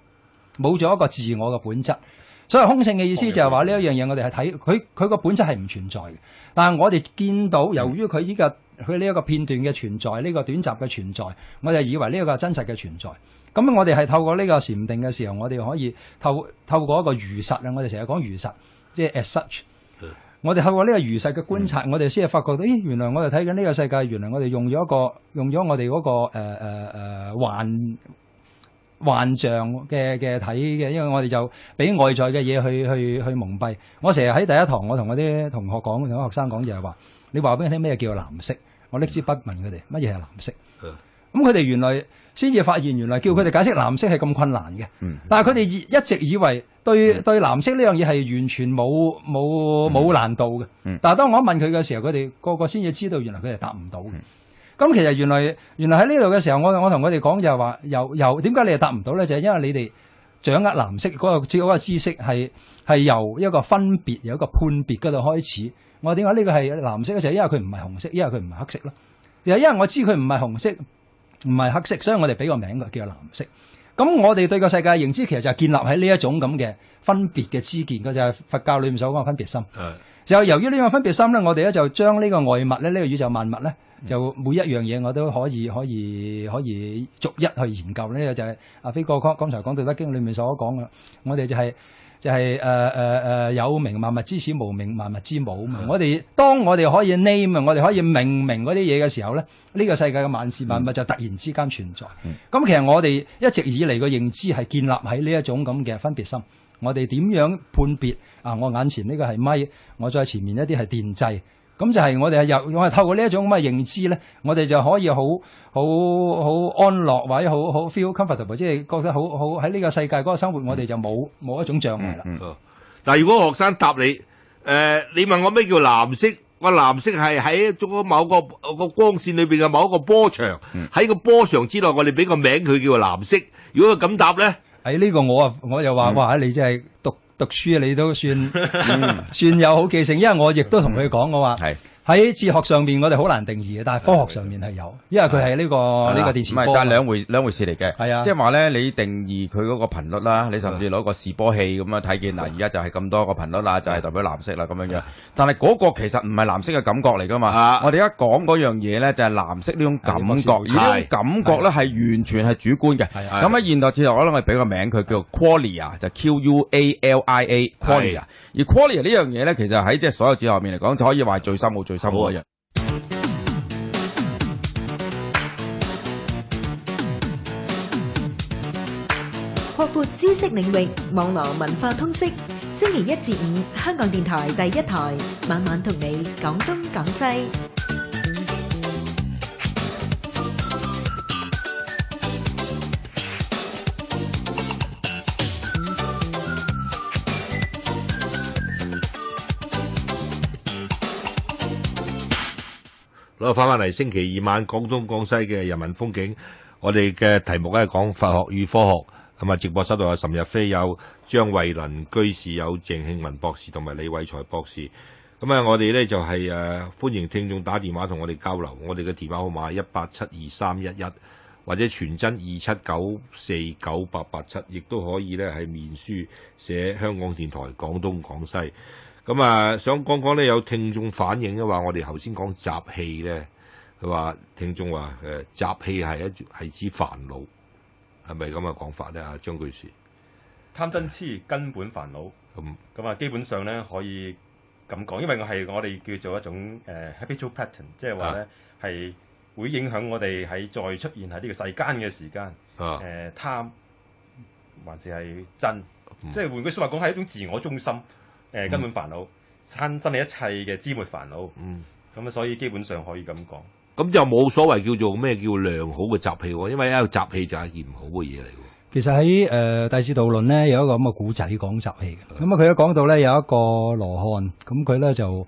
一個自我嘅本質。所謂空性嘅意思就係話呢一樣嘢，我哋係睇佢個本質係唔存在嘅。但係我哋見到，由於佢呢一個片段嘅存在，呢個短集嘅存在，我哋以為呢一個係真實嘅存在。咁我哋係透過呢個禪定嘅時候，我哋可以透過一個如實啊！我哋成日講如實，即係 as such。我哋透過呢個如實嘅觀察，我哋先係發覺到，咦，原來我哋睇緊呢個世界，原來我哋用咗我哋嗰個幻象嘅睇嘅，因為我哋就俾外在嘅嘢去蒙蔽。我成日喺第一堂，我同我啲同學講，同學生講就係話，你話俾我聽咩叫藍色？我拎支筆問佢哋乜嘢係藍色。咁佢哋原來先至發現，原來叫佢哋解釋藍色係咁困難嘅。但係佢哋一直以為對藍色呢樣嘢係完全冇難度嘅。但係當我一問佢嘅時候，佢哋個個先至知道，原來佢哋答唔到嘅。咁其實原來喺呢度嘅時候，我同佢哋講就係話，由點解你哋答唔到咧？就係因為你哋掌握藍色嗰個知識係由一個分別，由一個判別嗰度開始。我點解呢個係藍色咧？就係因為佢唔係紅色，因為佢唔係黑色咯。又因為我知佢唔係紅色，唔係黑色，所以我哋俾個名佢叫做藍色。咁我哋對個世界認知其實就係建立喺呢一種咁嘅分別嘅知見，嗰就係佛教裏面所講嘅分別心。就由於呢個分別心咧，我哋咧就將呢個外物咧，呢個宇宙萬物咧，就每一樣嘢我都可以逐一去研究。呢個就係阿飛哥剛才講《道德經》裏面所講嘅，我哋就係有名萬物之始，無名萬物之母啊嘛。當我哋可以 name 我哋可以命名嗰啲嘢嘅時候咧，呢個世界嘅萬事萬物就突然之間存在。咁其實我哋一直以嚟嘅認知係建立喺呢一種咁嘅分別心。我哋點樣判別啊？我眼前呢個係咪，我再前面一啲係電掣，咁就係我哋透過呢一種咁嘅認知咧，我哋就可以好安樂或者好 feel comfortable，即係覺得好喺呢個世界嗰個生活，我哋就冇一種障礙啦。但係如果學生答你，你問我咩叫藍色？個藍色係喺咗某個光線裏邊嘅某一個波長，喺個波長之內，我哋俾個名佢叫做藍色。如果佢咁答咧？喺呢個我又話哇，你真係讀書你都算有好記性，因為我亦都同佢講，我話喺哲學上面我哋好難定義嘅，但係科學上面係有，因為佢係呢個電磁波。唔係，但係兩回事嚟嘅。係啊，即係話咧，你定義佢嗰個頻率啦，你甚至攞個示波器咁樣睇見嗱，而家就係咁多個頻率啦，就係代表藍色啦咁樣樣。但係嗰個其實唔係藍色嘅感覺嚟噶嘛。我哋一講嗰樣嘢咧，就係藍色呢種感覺，而呢種感覺咧係完全係主觀嘅。咁喺現代哲學咧，我哋俾個名佢叫 qualia，就 Qualia。qualia，而 qualia 呢樣嘢咧，其實喺即係所有哲學面嚟講，就可以話係最深奧最深奧嘅人。擴闊知識領域，網羅文化通識。星期一至五，香港電台第一台，晚晚同你講東講西。攞翻嚟星期二晚廣東廣西嘅人民風景，我哋嘅題目咧講佛學與科學，咁啊直播室度有岑日飛、有張慧麟居士、有鄭慶文博士同埋李偉才博士。咁啊，我哋咧就係歡迎聽眾打電話同我哋交流，我哋嘅電話號碼係1872311，或者傳真279498887，亦都可以咧係面書寫香港電台廣東廣西。咁啊，想講講咧，有聽眾反映嘅話，我哋頭先講習氣咧，佢話聽眾話習氣係指煩惱，係咪咁嘅講法咧？啊，張居士，貪嗔癡根本煩惱。咁啊，基本上咧可以咁講，因為我哋叫做一種habitual pattern，即係話咧係會影響我哋喺再出現喺呢個世間嘅時間。貪還是係嗔，即係換句説話講係一種自我中心。根本煩惱，產生你一切嘅枝末煩惱。咁所以基本上可以咁講。咁就冇所謂叫做咩叫良好嘅習氣喎，因為一個習氣就係一件唔好嘅嘢嚟喎。其實喺《大智度論》咧有一個咁嘅古仔講習氣嘅。咁啊，佢一講到咧有一個羅漢，咁佢咧就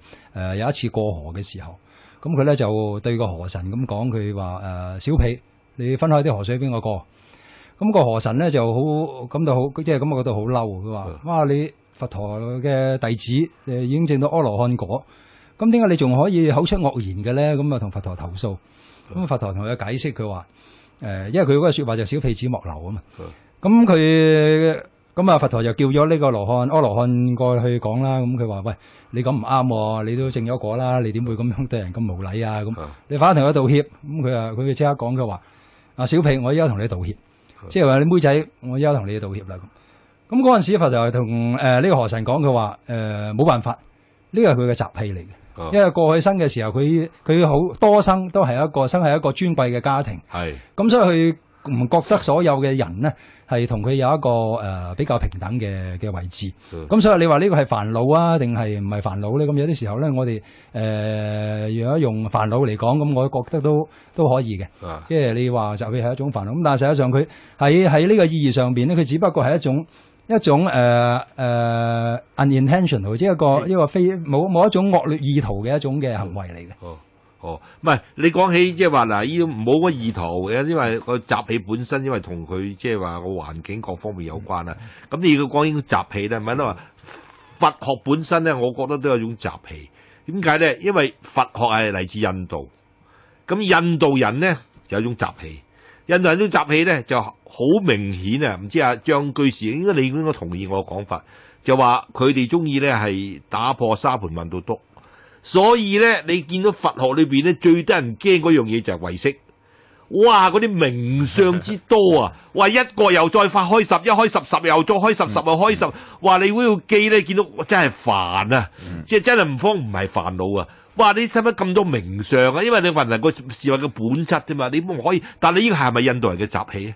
有一次過河嘅時候，咁佢咧就對個河神咁講，佢話小婢，你分開啲河水俾我過。咁個河神咧就好感到好，即係咁我覺得好嬲。佢話：哇，你佛陀嘅弟子已經證到阿羅漢果，咁點解你仲可以口出惡言嘅咧？咁啊同佛陀投訴，咁佛陀同佢解釋，佢話因為佢嗰個説話就小婢子莫流啊嘛。咁佢咁啊，佛陀就叫咗呢個阿羅漢過去講啦。咁佢話：喂，你咁唔啱，你都證咗果啦，你點會咁樣對人咁無禮啊？咁你快同佢道歉。咁佢就即刻講，佢話：啊小屁，我依家同你道歉，即係話你妹仔，我依家同你道歉啦。咁嗰陣時，佛陀就同呢個河神講，佢話：冇辦法，呢個係佢嘅習氣嚟嘅。因為過去生嘅時候，佢好多生都係生喺一個尊貴嘅家庭，咁所以佢唔覺得所有嘅人呢係同佢有一個比較平等嘅位置。咁所以你話呢個係煩惱啊，定係唔係煩惱咧？咁有啲時候咧，我哋如果用煩惱嚟講，咁我覺得都可以嘅。即係你話就係一種煩惱，咁但係實際上佢喺呢個意義上邊咧，佢只不過係一種 unintentional， 即係一個非冇一種惡劣意圖嘅一種嘅行為嚟嘅。唔係你講起即係話嗱，呢冇乜意圖嘅，因為個習氣本身，因為同佢即係話個環境各方面有關啦。咁你要講呢種習氣咧，係咪咧？話佛學本身咧，我覺得都有一種習氣。點解咧？因為佛學係嚟自印度，咁印度人咧就有一種習氣。印度人呢種習氣咧就好明顯啊！唔知阿張居士你應該同意我嘅講法，就話佢哋中意咧係打破沙盤問到篤，所以咧你見到佛學裏邊咧最得人驚嗰樣嘢就係唯識，哇！嗰啲名相之多啊！話一個又再發開十，一開十，十又再開十，十又開十，話你會要記咧，見到真係煩啊！即係真係唔係煩惱啊！哇！你使乜咁多名相啊？因為你問人個事物嘅本質啫嘛，你唔可以。但你呢個係咪印度人嘅習氣啊？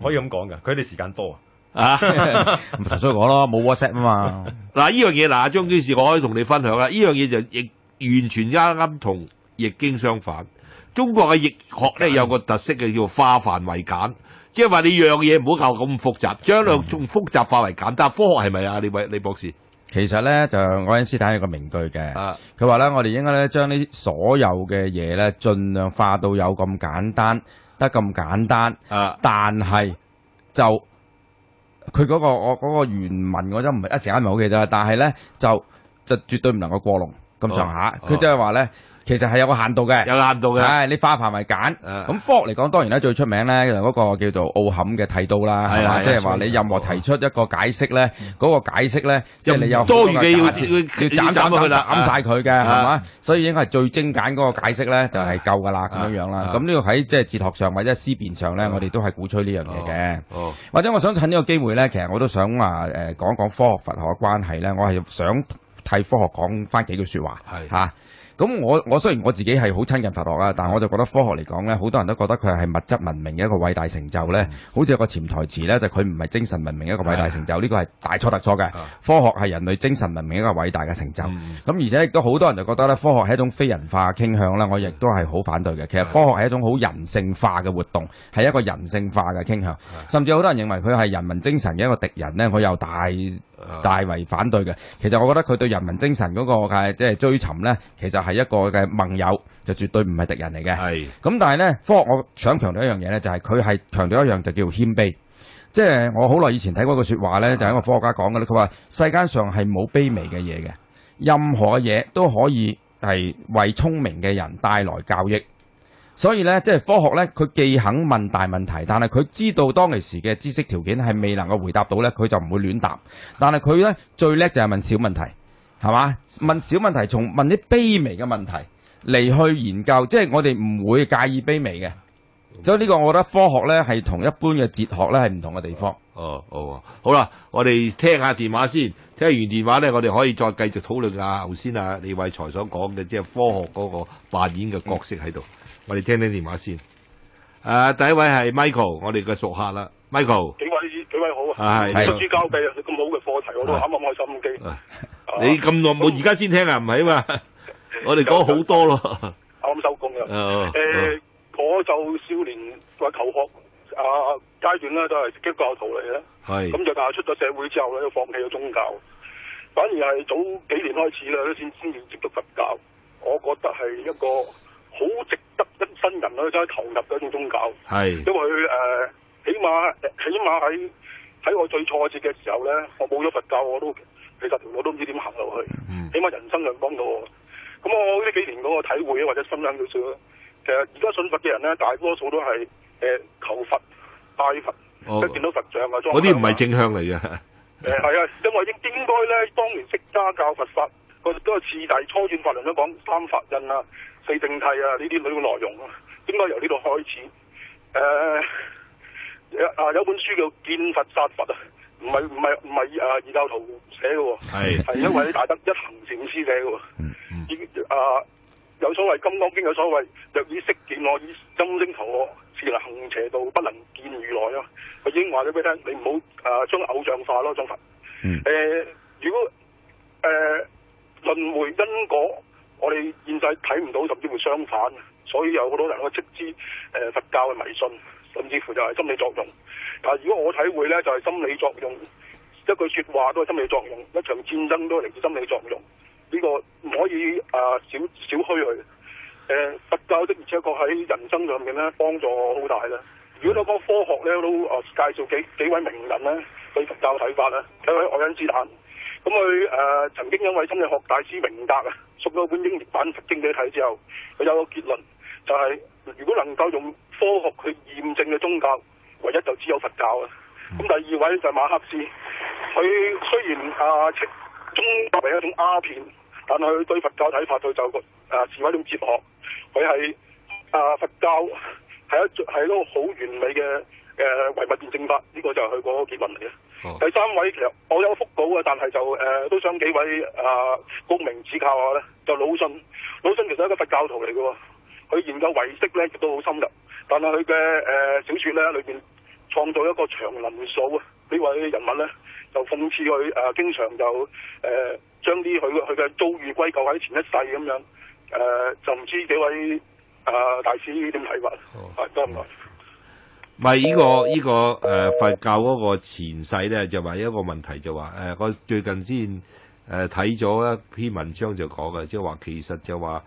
可以咁講㗎，佢哋時間多啊！所以講咯，冇 WhatsApp 啊嘛。嗱，呢樣嘢嗱，張居士我可以同你分享啦。呢樣嘢就亦完全啱同易經相反。中國嘅易學咧有個特色嘅叫化繁為簡，即係話你樣嘢唔好搞咁複雜，將兩種複雜化為簡單。科學係咪啊？李博士？其實咧就愛因斯坦有個名句嘅，佢話咧我哋應該咧將呢所有嘅嘢咧盡量化到有咁簡單，得咁簡單，但係就佢嗰個原文我真唔係一時間唔係好記得啦，但係咧就絕對唔能夠過龍咁上下，佢即係話咧。其實係有個限度嘅，你化繁為簡。咁科學嚟講，當然咧最出名咧就嗰個叫做奧坎嘅剃刀啦，係嘛？即係話你任何提出一個解釋咧，嗰個解釋咧，即係你有多餘嘅要斬晒佢嘅，係嘛？所以應該係最精簡嗰個解釋咧，就係夠噶啦，咁樣啦。咁呢個喺即係哲學上或者思辨上咧，我哋都係鼓吹呢樣嘢嘅。或者我想趁呢個機會咧，其實我都想話講講科學佛學嘅關係咧，我係想替科學講翻幾句說話，吓。咁我雖然我自己係好親近佛學啦，但係我就覺得科學嚟講咧，好多人都覺得佢係物質文明嘅一個偉大成就咧，好似有個潛台詞咧，就佢唔係精神文明一個偉大成就，呢個係大錯特錯嘅。科學係人類精神文明一個偉大嘅成就。咁而且亦都好多人就覺得咧，科學係一種非人化傾向啦，我亦都係好反對嘅。其實科學係一種好人性化嘅活動，係一個人性化嘅傾向，甚至好多人認為佢係人民精神嘅一個敵人咧，我又大為反對嘅。其實我覺得佢對人民精神嗰個嘅即係追尋咧，其實係一個嘅盟友，就絕對唔係敵人嚟嘅。咁但係咧，科學我想強調一樣嘢咧，就係佢係強調一樣就叫謙卑。即係我好耐以前睇過個說話咧，就係一個科學家講嘅咧，佢話世間上係冇卑微嘅嘢嘅，任何嘅嘢都可以係為聰明嘅人帶來教益。所以咧，即係科學咧，佢既肯問大問題，但係佢知道當其時嘅知識條件係未能夠回答到咧，佢就唔會亂答。但係佢咧最叻就係問小問題，係嘛？問小問題，從問啲卑微嘅問題嚟去研究，即係我哋唔會介意卑微嘅。所以呢個我覺得科學咧係同一般嘅哲學咧係唔同嘅地方。好啦，我哋聽下電話先，聽完電話咧，我哋可以再繼續討論下頭先啊李偉才所講嘅，即係科學嗰個扮演嘅角色喺度。我哋聽聽電話先。第一位係 Michael， 我哋嘅熟客啦。Michael， 幾位好啊！係讀書交臂啊！咁好嘅課題，我都啱啱開心機。你咁耐冇而家先聽啊？唔係啊嘛，我哋講好多咯。啱收工啦。我就少年或求學階段咧，都係基督教徒嚟嘅。係。咁就但係出咗社會之後咧，都放棄咗宗教，反而係早幾年開始咧，先至接觸佛教。我覺得係一個好值得一生人咧，真係投入嘅一種宗教。係，因為起碼喺我最挫折嘅時候咧，我冇咗佛教，其實我都唔知點行落去。起碼人生上幫到我。咁我呢幾年嗰個體會或者分享少少，其實而家信佛嘅人咧，大多數都係求佛、拜佛，即係見到佛像啊，嗰啲唔係正向嚟嘅。係啊，因為應該咧，當年釋迦教佛法嗰個次第初轉法輪都講三法印啊、四正諦啊呢啲類嘅內容啊，應該由呢度開始。有本書叫《見佛殺佛》啊，唔係異教徒寫嘅喎，係一位大德一行禪師寫嘅喎。有所謂《金剛經》有所謂若以識見我，以心聲求我，是能行邪道，不能見如來啊！佢已經話咗俾你聽，你唔好將偶像化咯，將佛。如果輪迴因果，我哋現世睇唔到，甚至會相反，所以有好多人都斥之佛教嘅迷信，甚至乎就係心理作用。但係如果我體會咧，就係心理作用，一句説話都係心理作用，一場戰爭都係嚟自心理作用。呢個唔可以小虛佢。佛教的而且確喺人生上面咧幫助好大啦。如果你講科學咧，都介紹幾位名人咧對佛教睇法啦。睇位愛因斯坦，咁佢曾經因為心理學大師榮格啊，送咗本英譯版佛經俾佢睇之後，佢有個結論，就係如果能夠用科學去驗證嘅宗教，唯一就只有佛教啊。咁第二位就係馬克思，佢雖然宗教係一種鴉片，但係佢對佛教睇法佢就視為一種哲學。佢係佛教係一個好完美嘅唯物辯證法，呢個就係佢嗰個結論嚟嘅。第三位其實我有個腹稿嘅，但係就都想幾位高明指教下咧。就魯迅，魯迅其實係一個佛教徒嚟嘅喎，佢研究唯識咧亦都好深入，但係佢嘅小説咧裏邊創造一個祥林嫂啊呢位人物咧，就諷刺佢經常就將啲佢嘅遭遇歸咎喺前一世咁樣。就唔知幾位大師點睇法？多唔多？唔係呢個佛教嗰個前世咧，就話一個問題就話我最近先睇咗一篇文章就講嘅，即係話其實就話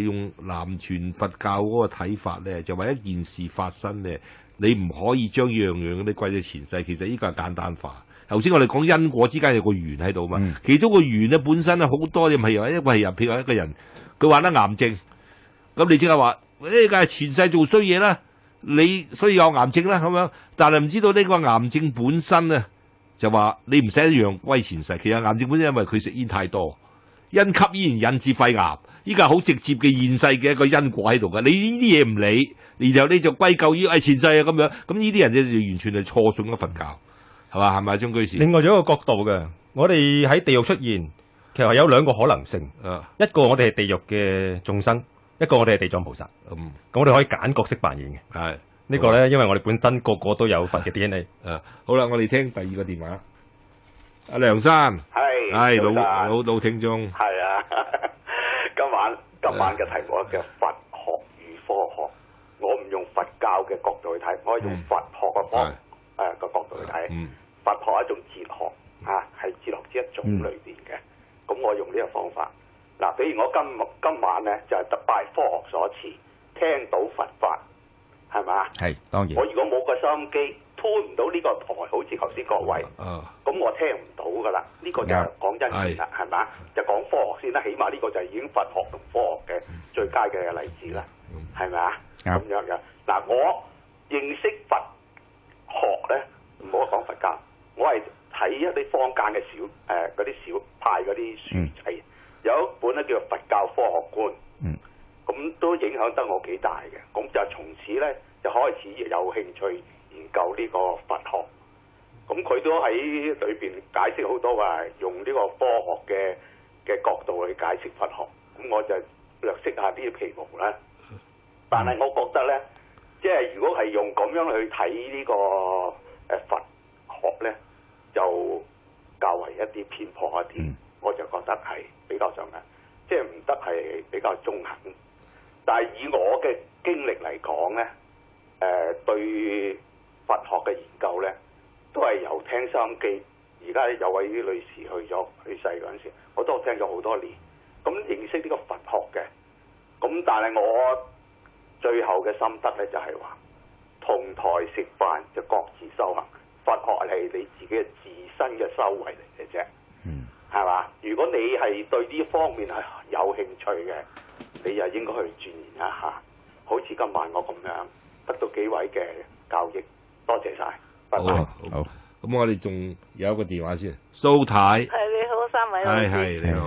用南傳佛教嗰個睇法咧，就話一件事發生咧，你唔可以將樣樣嗰啲歸咗前世，其實呢個係簡單化。頭先我哋講因果之間有個緣喺度嘛，其中個緣咧本身咧好多嘢唔係話一個係人，譬如話一個人佢患得癌症，咁你即刻話呢個係前世做衰嘢啦，你所以有癌症啦咁樣，但係唔知道呢個癌症本身咧就話你唔使一樣歸前世，其實癌症本身因為佢食煙太多，因吸煙引致肺癌，呢個係好直接嘅現世嘅一個因果喺度嘅，你呢啲嘢唔理，然後你就歸咎於前世啊咁樣，咁呢啲人就完全係錯信咗佛教。係嘛？係咪張居士？另外仲有一個角度嘅，我哋喺地獄出現，其實有兩個可能性。一個我哋係地獄嘅眾生，一個我哋係地藏菩薩。咁我哋可以揀角色扮演嘅。係呢個咧，因為我哋本身個個都有佛嘅 DNA。好啦，我哋聽第二個電話。阿梁生，係老聽眾。係啊，今晚嘅題目叫佛學與科學。我唔用佛教嘅角度去睇，我係用佛學嘅個角度去睇，佛學係一種哲學係哲學之一種裏邊嘅。咁我用呢個方法。嗱，比如我今晚咧就係拜科學所賜，聽到佛法，係咪？係當然。我如果冇個收音機，推唔到呢個台，好似頭先各位，咁我聽唔到噶啦。呢個就係講因緣啦，係咪？就講科學先啦，起碼呢個就係已經佛學同科學嘅最佳嘅例子啦，係咪啊？咁樣嘅。嗱，我認識佛學咧，唔好講佛教，我係睇一啲坊間嘅嗰啲小派嗰啲書仔，有一本咧叫做《佛教科學觀》，咁都影響得我幾大嘅。咁就從此咧就開始有興趣研究呢個佛學。咁佢都喺裏邊解釋好多話，用呢個科學嘅角度去解釋佛學。咁我就略識下啲皮毛啦。但係我覺得咧，即係如果係用咁樣去睇呢個佛學咧，就較為一啲偏頗一啲，我就覺得係比較上嘅，即係唔得係比較中肯。但係以我嘅經歷嚟講咧，對佛學嘅研究咧，都係由聽收音機。而家有位女士去世嗰陣時，我都聽咗好多年，咁認識呢個佛學嘅。咁但係我最後嘅心得咧就係話，同台食飯就各自修行，佛學係你自己嘅自身嘅修為嚟嘅啫，係嘛？如果你係對呢方面係有興趣嘅，你又應該去鑽研一下。好似今晚我咁樣得到幾位嘅教益，多謝晒，拜拜。好。咁我哋仲有一個電話先，蘇太。係你好，三位老師。係你好。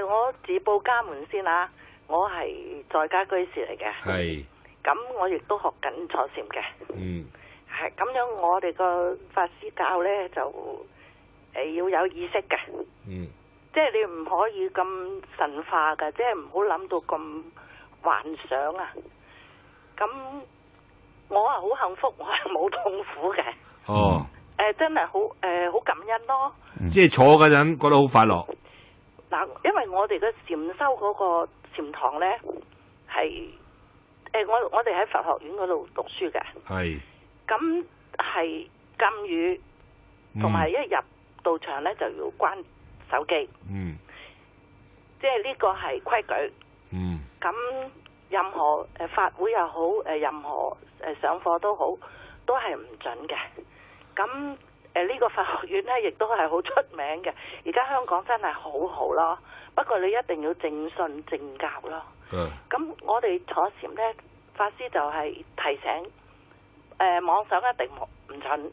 我自報家門先啊，我係在家居士嚟嘅。係。咁我亦都學緊坐禪嘅。嗯。係咁樣，我哋個法師教咧就要有意識嘅。嗯。即係你唔可以咁神化㗎，即係唔好諗到咁幻想啊。咁我係好幸福，我係冇痛苦嘅。哦。真係好感恩咯。即係坐嗰陣覺得好快樂。嗱，因為我哋嘅禪修嗰個禪堂咧係我哋喺佛學院嗰度讀書嘅。係。咁係禁語，同埋一入道場咧就要關手機。嗯。即係呢個係規矩。嗯。咁任何法會又好，任何上課都好，都係唔準嘅。咁呢個佛學院咧，亦都係好出名嘅。而家香港真係好好咯，不過你一定要正信正教咯。咁我哋坐禪咧，法師就係提醒，妄想一定唔準，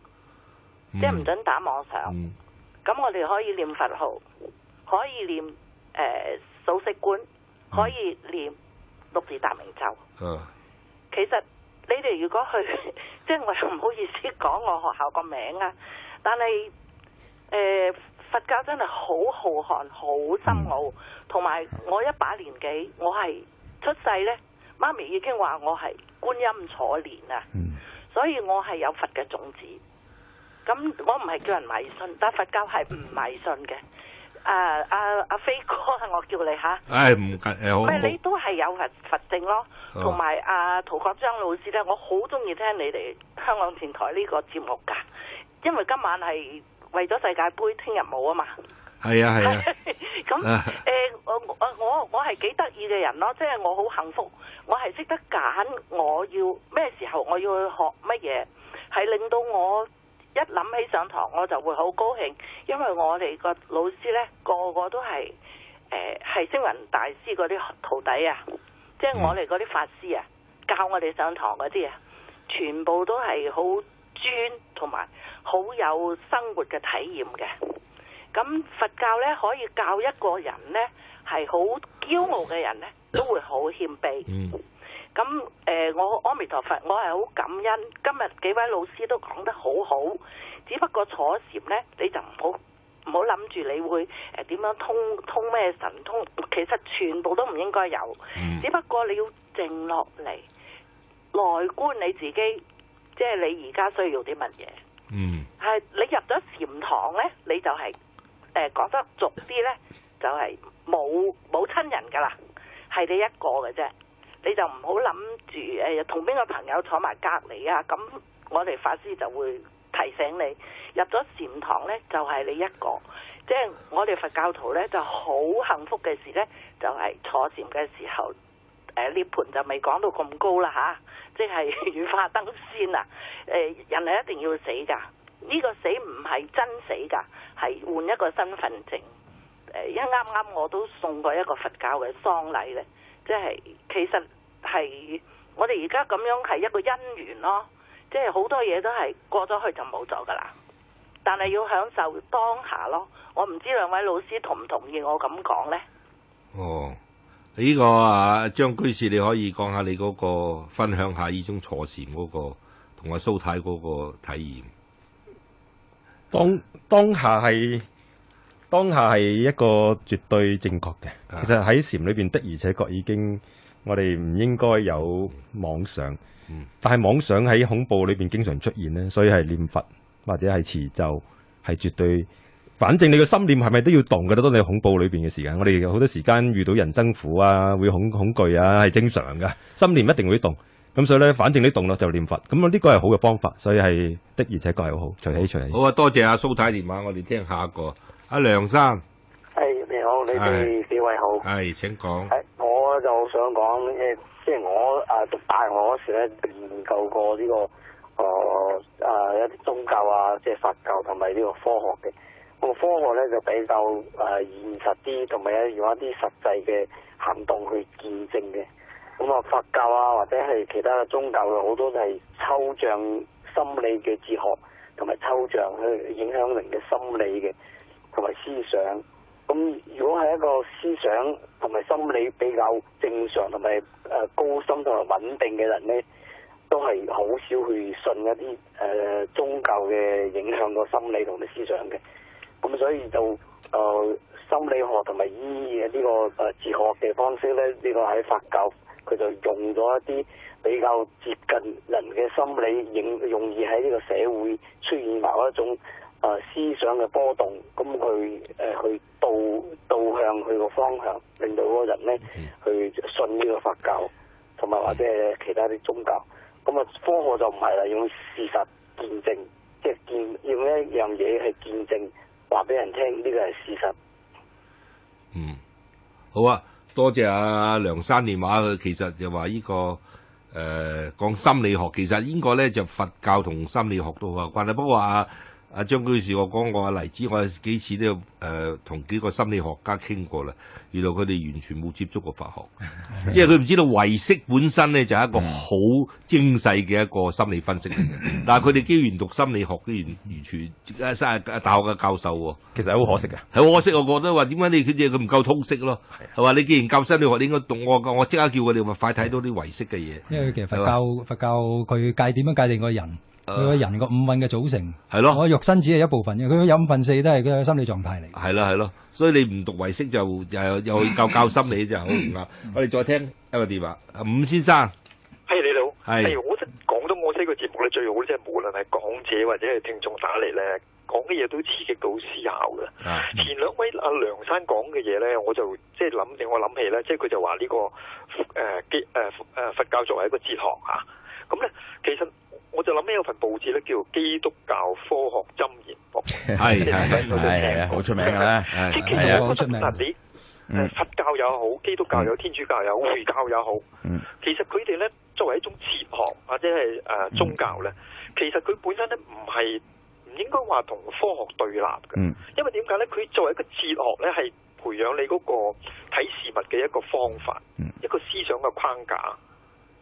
即係唔準打妄想。咁我哋可以念佛號，可以念數息觀，可以念六字大明咒。其實你哋如果去，即係我又唔好意思講我學校個名啊，但係佛教真係好浩瀚、好深奧，同埋我一把年紀，我係出世呢，媽咪已經話我係觀音坐蓮啊，所以我係有佛嘅種子。咁我唔係叫人迷信，但佛教係唔迷信嘅。阿飛哥，我叫你吓。唔緊好。你都係有佛證咯，同埋阿陶國章老師咧，我好中意聽你哋香港電台呢個節目噶，因為今晚係為咗世界盃，聽日冇啊嘛。係啊。咁我係幾得意嘅人咯，即係我好幸福，我係識得揀我要咩時候我要去學乜嘢，係令到我一諗起上堂我就會好高興，因為我哋個老師呢，個個都係星雲大師嗰啲徒弟啊，即係我哋嗰啲法師啊，教我哋上堂嗰啲啊，全部都係好專同埋好有生活嘅體驗嘅。咁佛教呢，可以教一個人呢，係好驕傲嘅人呢，都會好謙卑。咁我阿彌陀佛，我係好感恩。今日幾位老師都講得好好，只不過坐禪呢，你就唔好諗住你會點樣通咩神通，其實全部都唔應該有。只不過你要靜落嚟，內觀你自己，即係你而家需要啲乜嘢。係你入咗禪堂呢，你就係講得俗啲呢，就係冇親人噶啦，係你一個嘅啫。你就唔好諗住同邊個朋友坐埋隔離啊！咁我哋法師就會提醒你，入咗禪堂呢，就係你一個。即係我哋佛教徒呢，就好幸福嘅事呢，就係坐禪嘅時候，涅槃就未講到咁高啦嚇，即係羽化登仙啊！人係一定要死㗎，呢個死唔係真死㗎，係換一個身份證。因為啱我都送過一個佛教嘅喪禮呢。即係其實係我哋而家咁樣係一個因緣咯，即係好多嘢都係過咗去就冇咗噶啦，但係要享受當下咯。我唔知兩位老師同唔同意我咁講呢？呢個張居士，你可以講下你嗰個分享下呢種坐禪嗰個同阿蘇太嗰個體驗。當下係一個絕對正確嘅。其實喺禪裏邊的而且確已經，我哋唔應該有妄想。但係妄想喺恐怖裏邊經常出現呢，所以係念佛或者係持咒係絕對。反正你個心念係咪都要動嘅？當你恐怖裏邊嘅時間，我哋好多時間遇到人生苦啊，會恐懼啊，係正常嘅。心念一定會動。咁所以咧，反正你動咯就念佛。咁呢個係好嘅方法，所以係的而且確係好好。隨喜。好啊，多謝阿蘇太電話，我哋聽下一個。阿梁生，你好，你哋幾位好？請講。我就想講即係我讀大學嗰時咧研究過呢個一啲宗教啊，即係佛教同埋呢個科學嘅。咁科學咧就比較現實啲，同埋用一啲實際嘅行動去見證嘅。咁佛教啊或者係其他嘅宗教嘅好多都係抽象心理嘅哲學，同埋抽象去影響人嘅心理嘅，同埋思想。咁如果係一個思想同埋心理比較正常同埋高深同埋穩定嘅人咧，都係好少去信一啲宗教嘅影響個心理同埋思想嘅。咁所以就心理學同埋醫呢個哲學嘅方式咧，呢個喺佛教佢就用咗一啲比較接近人嘅心理，容易喺呢個社會出現某一種思想嘅波動，咁佢去導向佢個方向，令到嗰個人咧去信呢個佛教，同埋或者係其他啲宗教。咁啊，科學就唔係啦，用事實見證，即係用一樣嘢係見證，話俾人聽呢個係事實。好啊，多謝阿梁生電話。佢其實就話呢個講心理學，其實應該咧就佛教同心理學都好有關係。不過阿張居士，我講過例子，我有幾次都有同幾個心理學家傾過啦。原來佢哋完全冇接觸過佛學，即係佢唔知道唯識本身咧就係一個好精細嘅一個心理分析嚟嘅。但係佢哋既然讀心理學，居然完全大學嘅教授喎，其實係好可惜嘅。係好可惜，我覺得話點解佢唔夠通識咯？係嘛？你既然教心理學，你應該讀我即刻叫佢哋咪快睇到啲唯識嘅嘢。因為其實佛教佢點樣界定個人？佢個人個五蘊嘅組成係咯，我肉身只係一部分嘅，佢有5/4都係佢嘅心理狀態嚟。係咯，所以你唔讀唯識就又教心理就好唔啱。我哋再聽一個電話，伍先生，係你好，係我覺得廣東我西個節目咧最好咧，即係無論係講者或者係聽眾打嚟咧，講嘅嘢都刺激到思考嘅。前兩位阿梁生講嘅嘢咧，我就即係令我諗起咧，即係佢就話呢個佛教作為一個哲學嚇，咁咧其實。我就諗起有份報紙咧，叫《基督教科學箴言簿》，係好出名嘅咧。即係其實我覺得嗱，你佛教又好，基督教又好，天主教又好，回教又好，其實佢哋咧作為一種哲學或者係宗教咧，其實佢本身咧唔應該話同科學對立嘅。因為點解咧？佢作為一個哲學咧，係培養你嗰個睇事物嘅一個方法，一個思想嘅框架。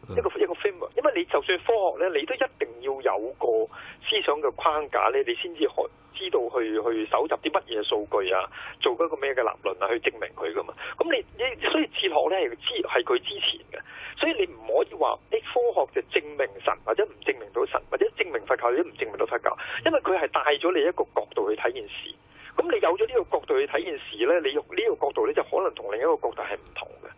一個 framework， 因為你就算科學咧，你都一定要有個思想嘅框架咧，你先至知道去搜集啲乜嘢數據啊，做嗰個咩嘅立論啊，去證明佢噶嘛。咁所以哲學咧係佢之前嘅，所以你唔可以話啲科學就證明神或者唔證明到神，或者證明佛教或者唔證明到佛教，因為佢係帶咗你一個角度去睇件事。咁你有咗呢個角度去睇件事咧，你用呢個角度咧就可能同另一個角度係唔同嘅。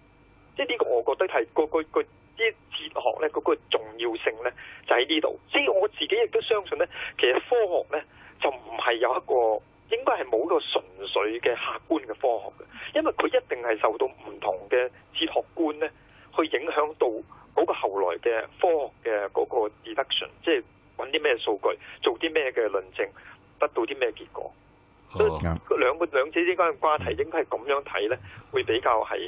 即係呢個我覺得係個啲哲學咧嗰個重要性咧就喺呢度，所以我自己亦都相信咧，其實科學咧就唔係有一個應該係冇一個純粹嘅客觀嘅科學嘅，因為佢一定係受到唔同嘅哲學觀咧去影響到嗰個後來嘅科學嘅嗰個 deduction， 即係揾啲咩數據，做啲咩嘅論證，得到啲咩結果。所以兩者之間嘅關係應該係咁樣睇咧，會比較係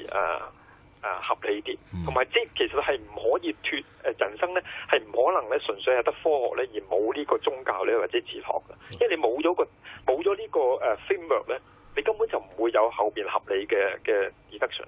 合理啲，同埋即係其實係唔可以脫人生咧，係唔可能咧純粹係得科學咧，而冇呢個宗教咧或者哲學嘅，因為你冇咗呢個framework 咧，你根本就唔會有後邊合理嘅 deduction。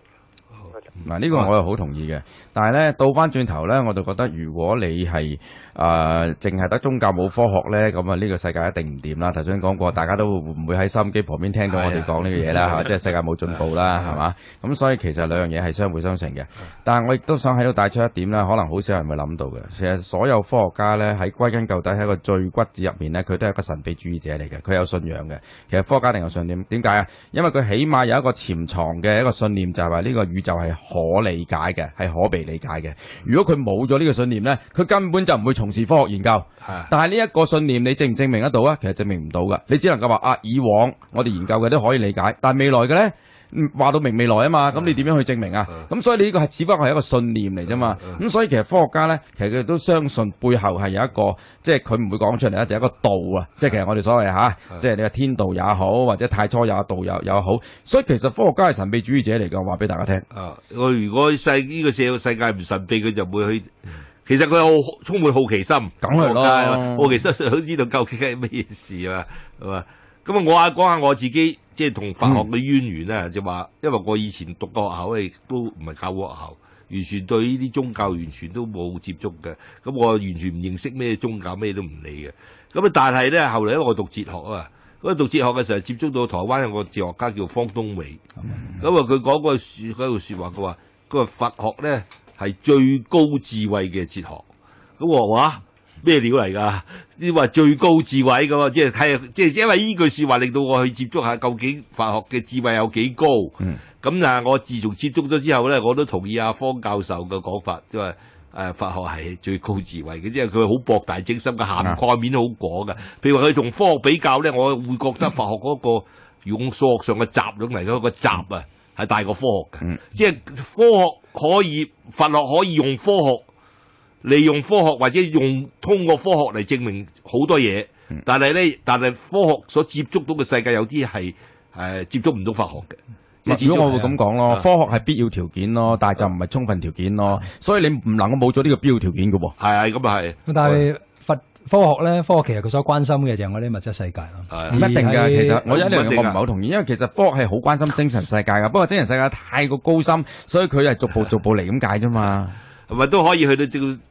嗱，呢個我又好同意嘅，但係咧倒翻轉頭咧，我就覺得如果你係淨係得宗教冇科學咧，咁啊呢個世界一定唔掂啦。頭先講過，大家都唔會喺收音機旁邊聽到我哋講呢個嘢啦，即係世界冇進步啦，係嘛？咁所以其實兩樣嘢係相輔相成嘅。但係我亦都想喺度帶出一點啦，可能好少人會諗到嘅。其實所有科學家咧喺歸根究底喺個最骨子入面咧，佢都係一個神秘主義者嚟嘅，佢有信仰嘅。其實科學家一定有信念，點解啊？因為佢起碼有一個潛藏嘅一個信念，就係話呢個宇宙係可理解嘅，係可被理解嘅。如果佢冇咗呢個信念咧，佢根本就唔會從事科學研究。但係呢一個信念，你證唔證明得到啊？其實證明唔到噶，你只能夠話以往我哋研究嘅都可以理解，但係未來嘅咧，話到明未來啊嘛，咁你點樣去證明啊？咁所以你呢個係只不過係一個信念嚟啫嘛。咁所以其實科學家咧，其實佢哋都相信背後係有一個，即係佢唔會講出嚟咧，就係一個道啊。即係其實我哋所謂即係你話天道也好，或者太初也道也好。所以其實科學家係神秘主義者嚟㗎，話俾大家聽。我如果呢個世界唔神秘，佢就會去。其實佢有充滿好奇心，梗係咯，好奇心想知道究竟係乜嘢事啊？係嘛？咁啊，我講下我自己即係同佛學嘅淵源咧，就話因為我以前讀個學校都唔係教會學校，完全對呢啲宗教完全都冇接觸嘅，咁我完全唔認識咩宗教，咩都唔理嘅。咁啊，但係咧後嚟因為我讀哲學啊，咁讀哲學嘅時候接觸到台灣有個哲學家叫方東美，咁啊佢講嗰句説話，佢話佛學咧係最高智慧嘅哲學。咁我話咩料嚟㗎？呢話最高智慧㗎嘛，即係因為呢句説話令到我去接觸下究竟佛學嘅智慧有幾高。咁啊，我自從接觸咗之後咧，我都同意阿方教授嘅講法，即係佛學係最高智慧嘅，即係佢好博大精深嘅，涵蓋面好廣嘅。譬如話佢同科學比較咧，我會覺得佛學嗰個用數學上嘅集用嚟嗰個集啊，係大過科學嘅。即係科學可以，佛學可以用科學。利用科學或者通過科學嚟證明好多嘢，但係科學所接觸到嘅世界有啲係接觸唔到佛學嘅。如果我會咁講咯，科學係必要條件咯，但係就唔係充分條件咯，所以你唔能夠冇咗呢個必要條件嘅喎。係咁啊係。但係科學咧，科學其實佢所關心嘅就係我哋物質世界咯。唔一定㗎，其實我有一樣嘢我唔係好同意，因為其實科學係好關心精神世界㗎，不過精神世界太過高深，所以佢係逐步嚟咁解啫嘛。係咪都可以去到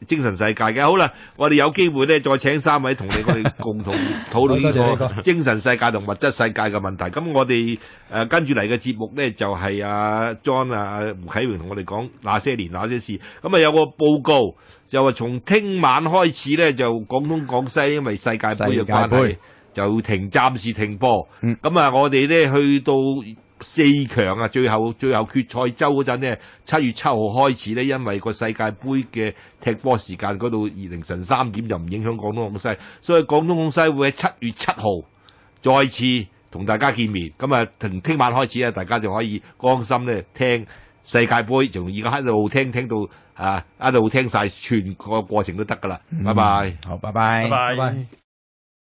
精神世界嘅？好啦，我哋有機會咧，再請3位同我哋共同討論呢個精神世界同物質世界嘅問題。咁我哋跟住嚟嘅節目咧，就係阿 John 胡啟榮同我哋講那些年那些事。咁啊有個報告就話從聽晚開始咧，就廣東廣西因為世界盃嘅關係就暫時停播。咁啊，我哋咧去到4強啊，最後決賽周嗰陣呢，7月7號開始呢，因為個世界盃嘅踢波時間嗰度凌晨3點就唔影響廣東廣西，所以廣東廣西會喺7月7號再次同大家見面。咁啊，從聽晚開始咧，大家就可以安心咧聽世界盃，從而家喺度聽到一路聽晒全個過程都得㗎啦。拜拜。好，拜拜。拜拜。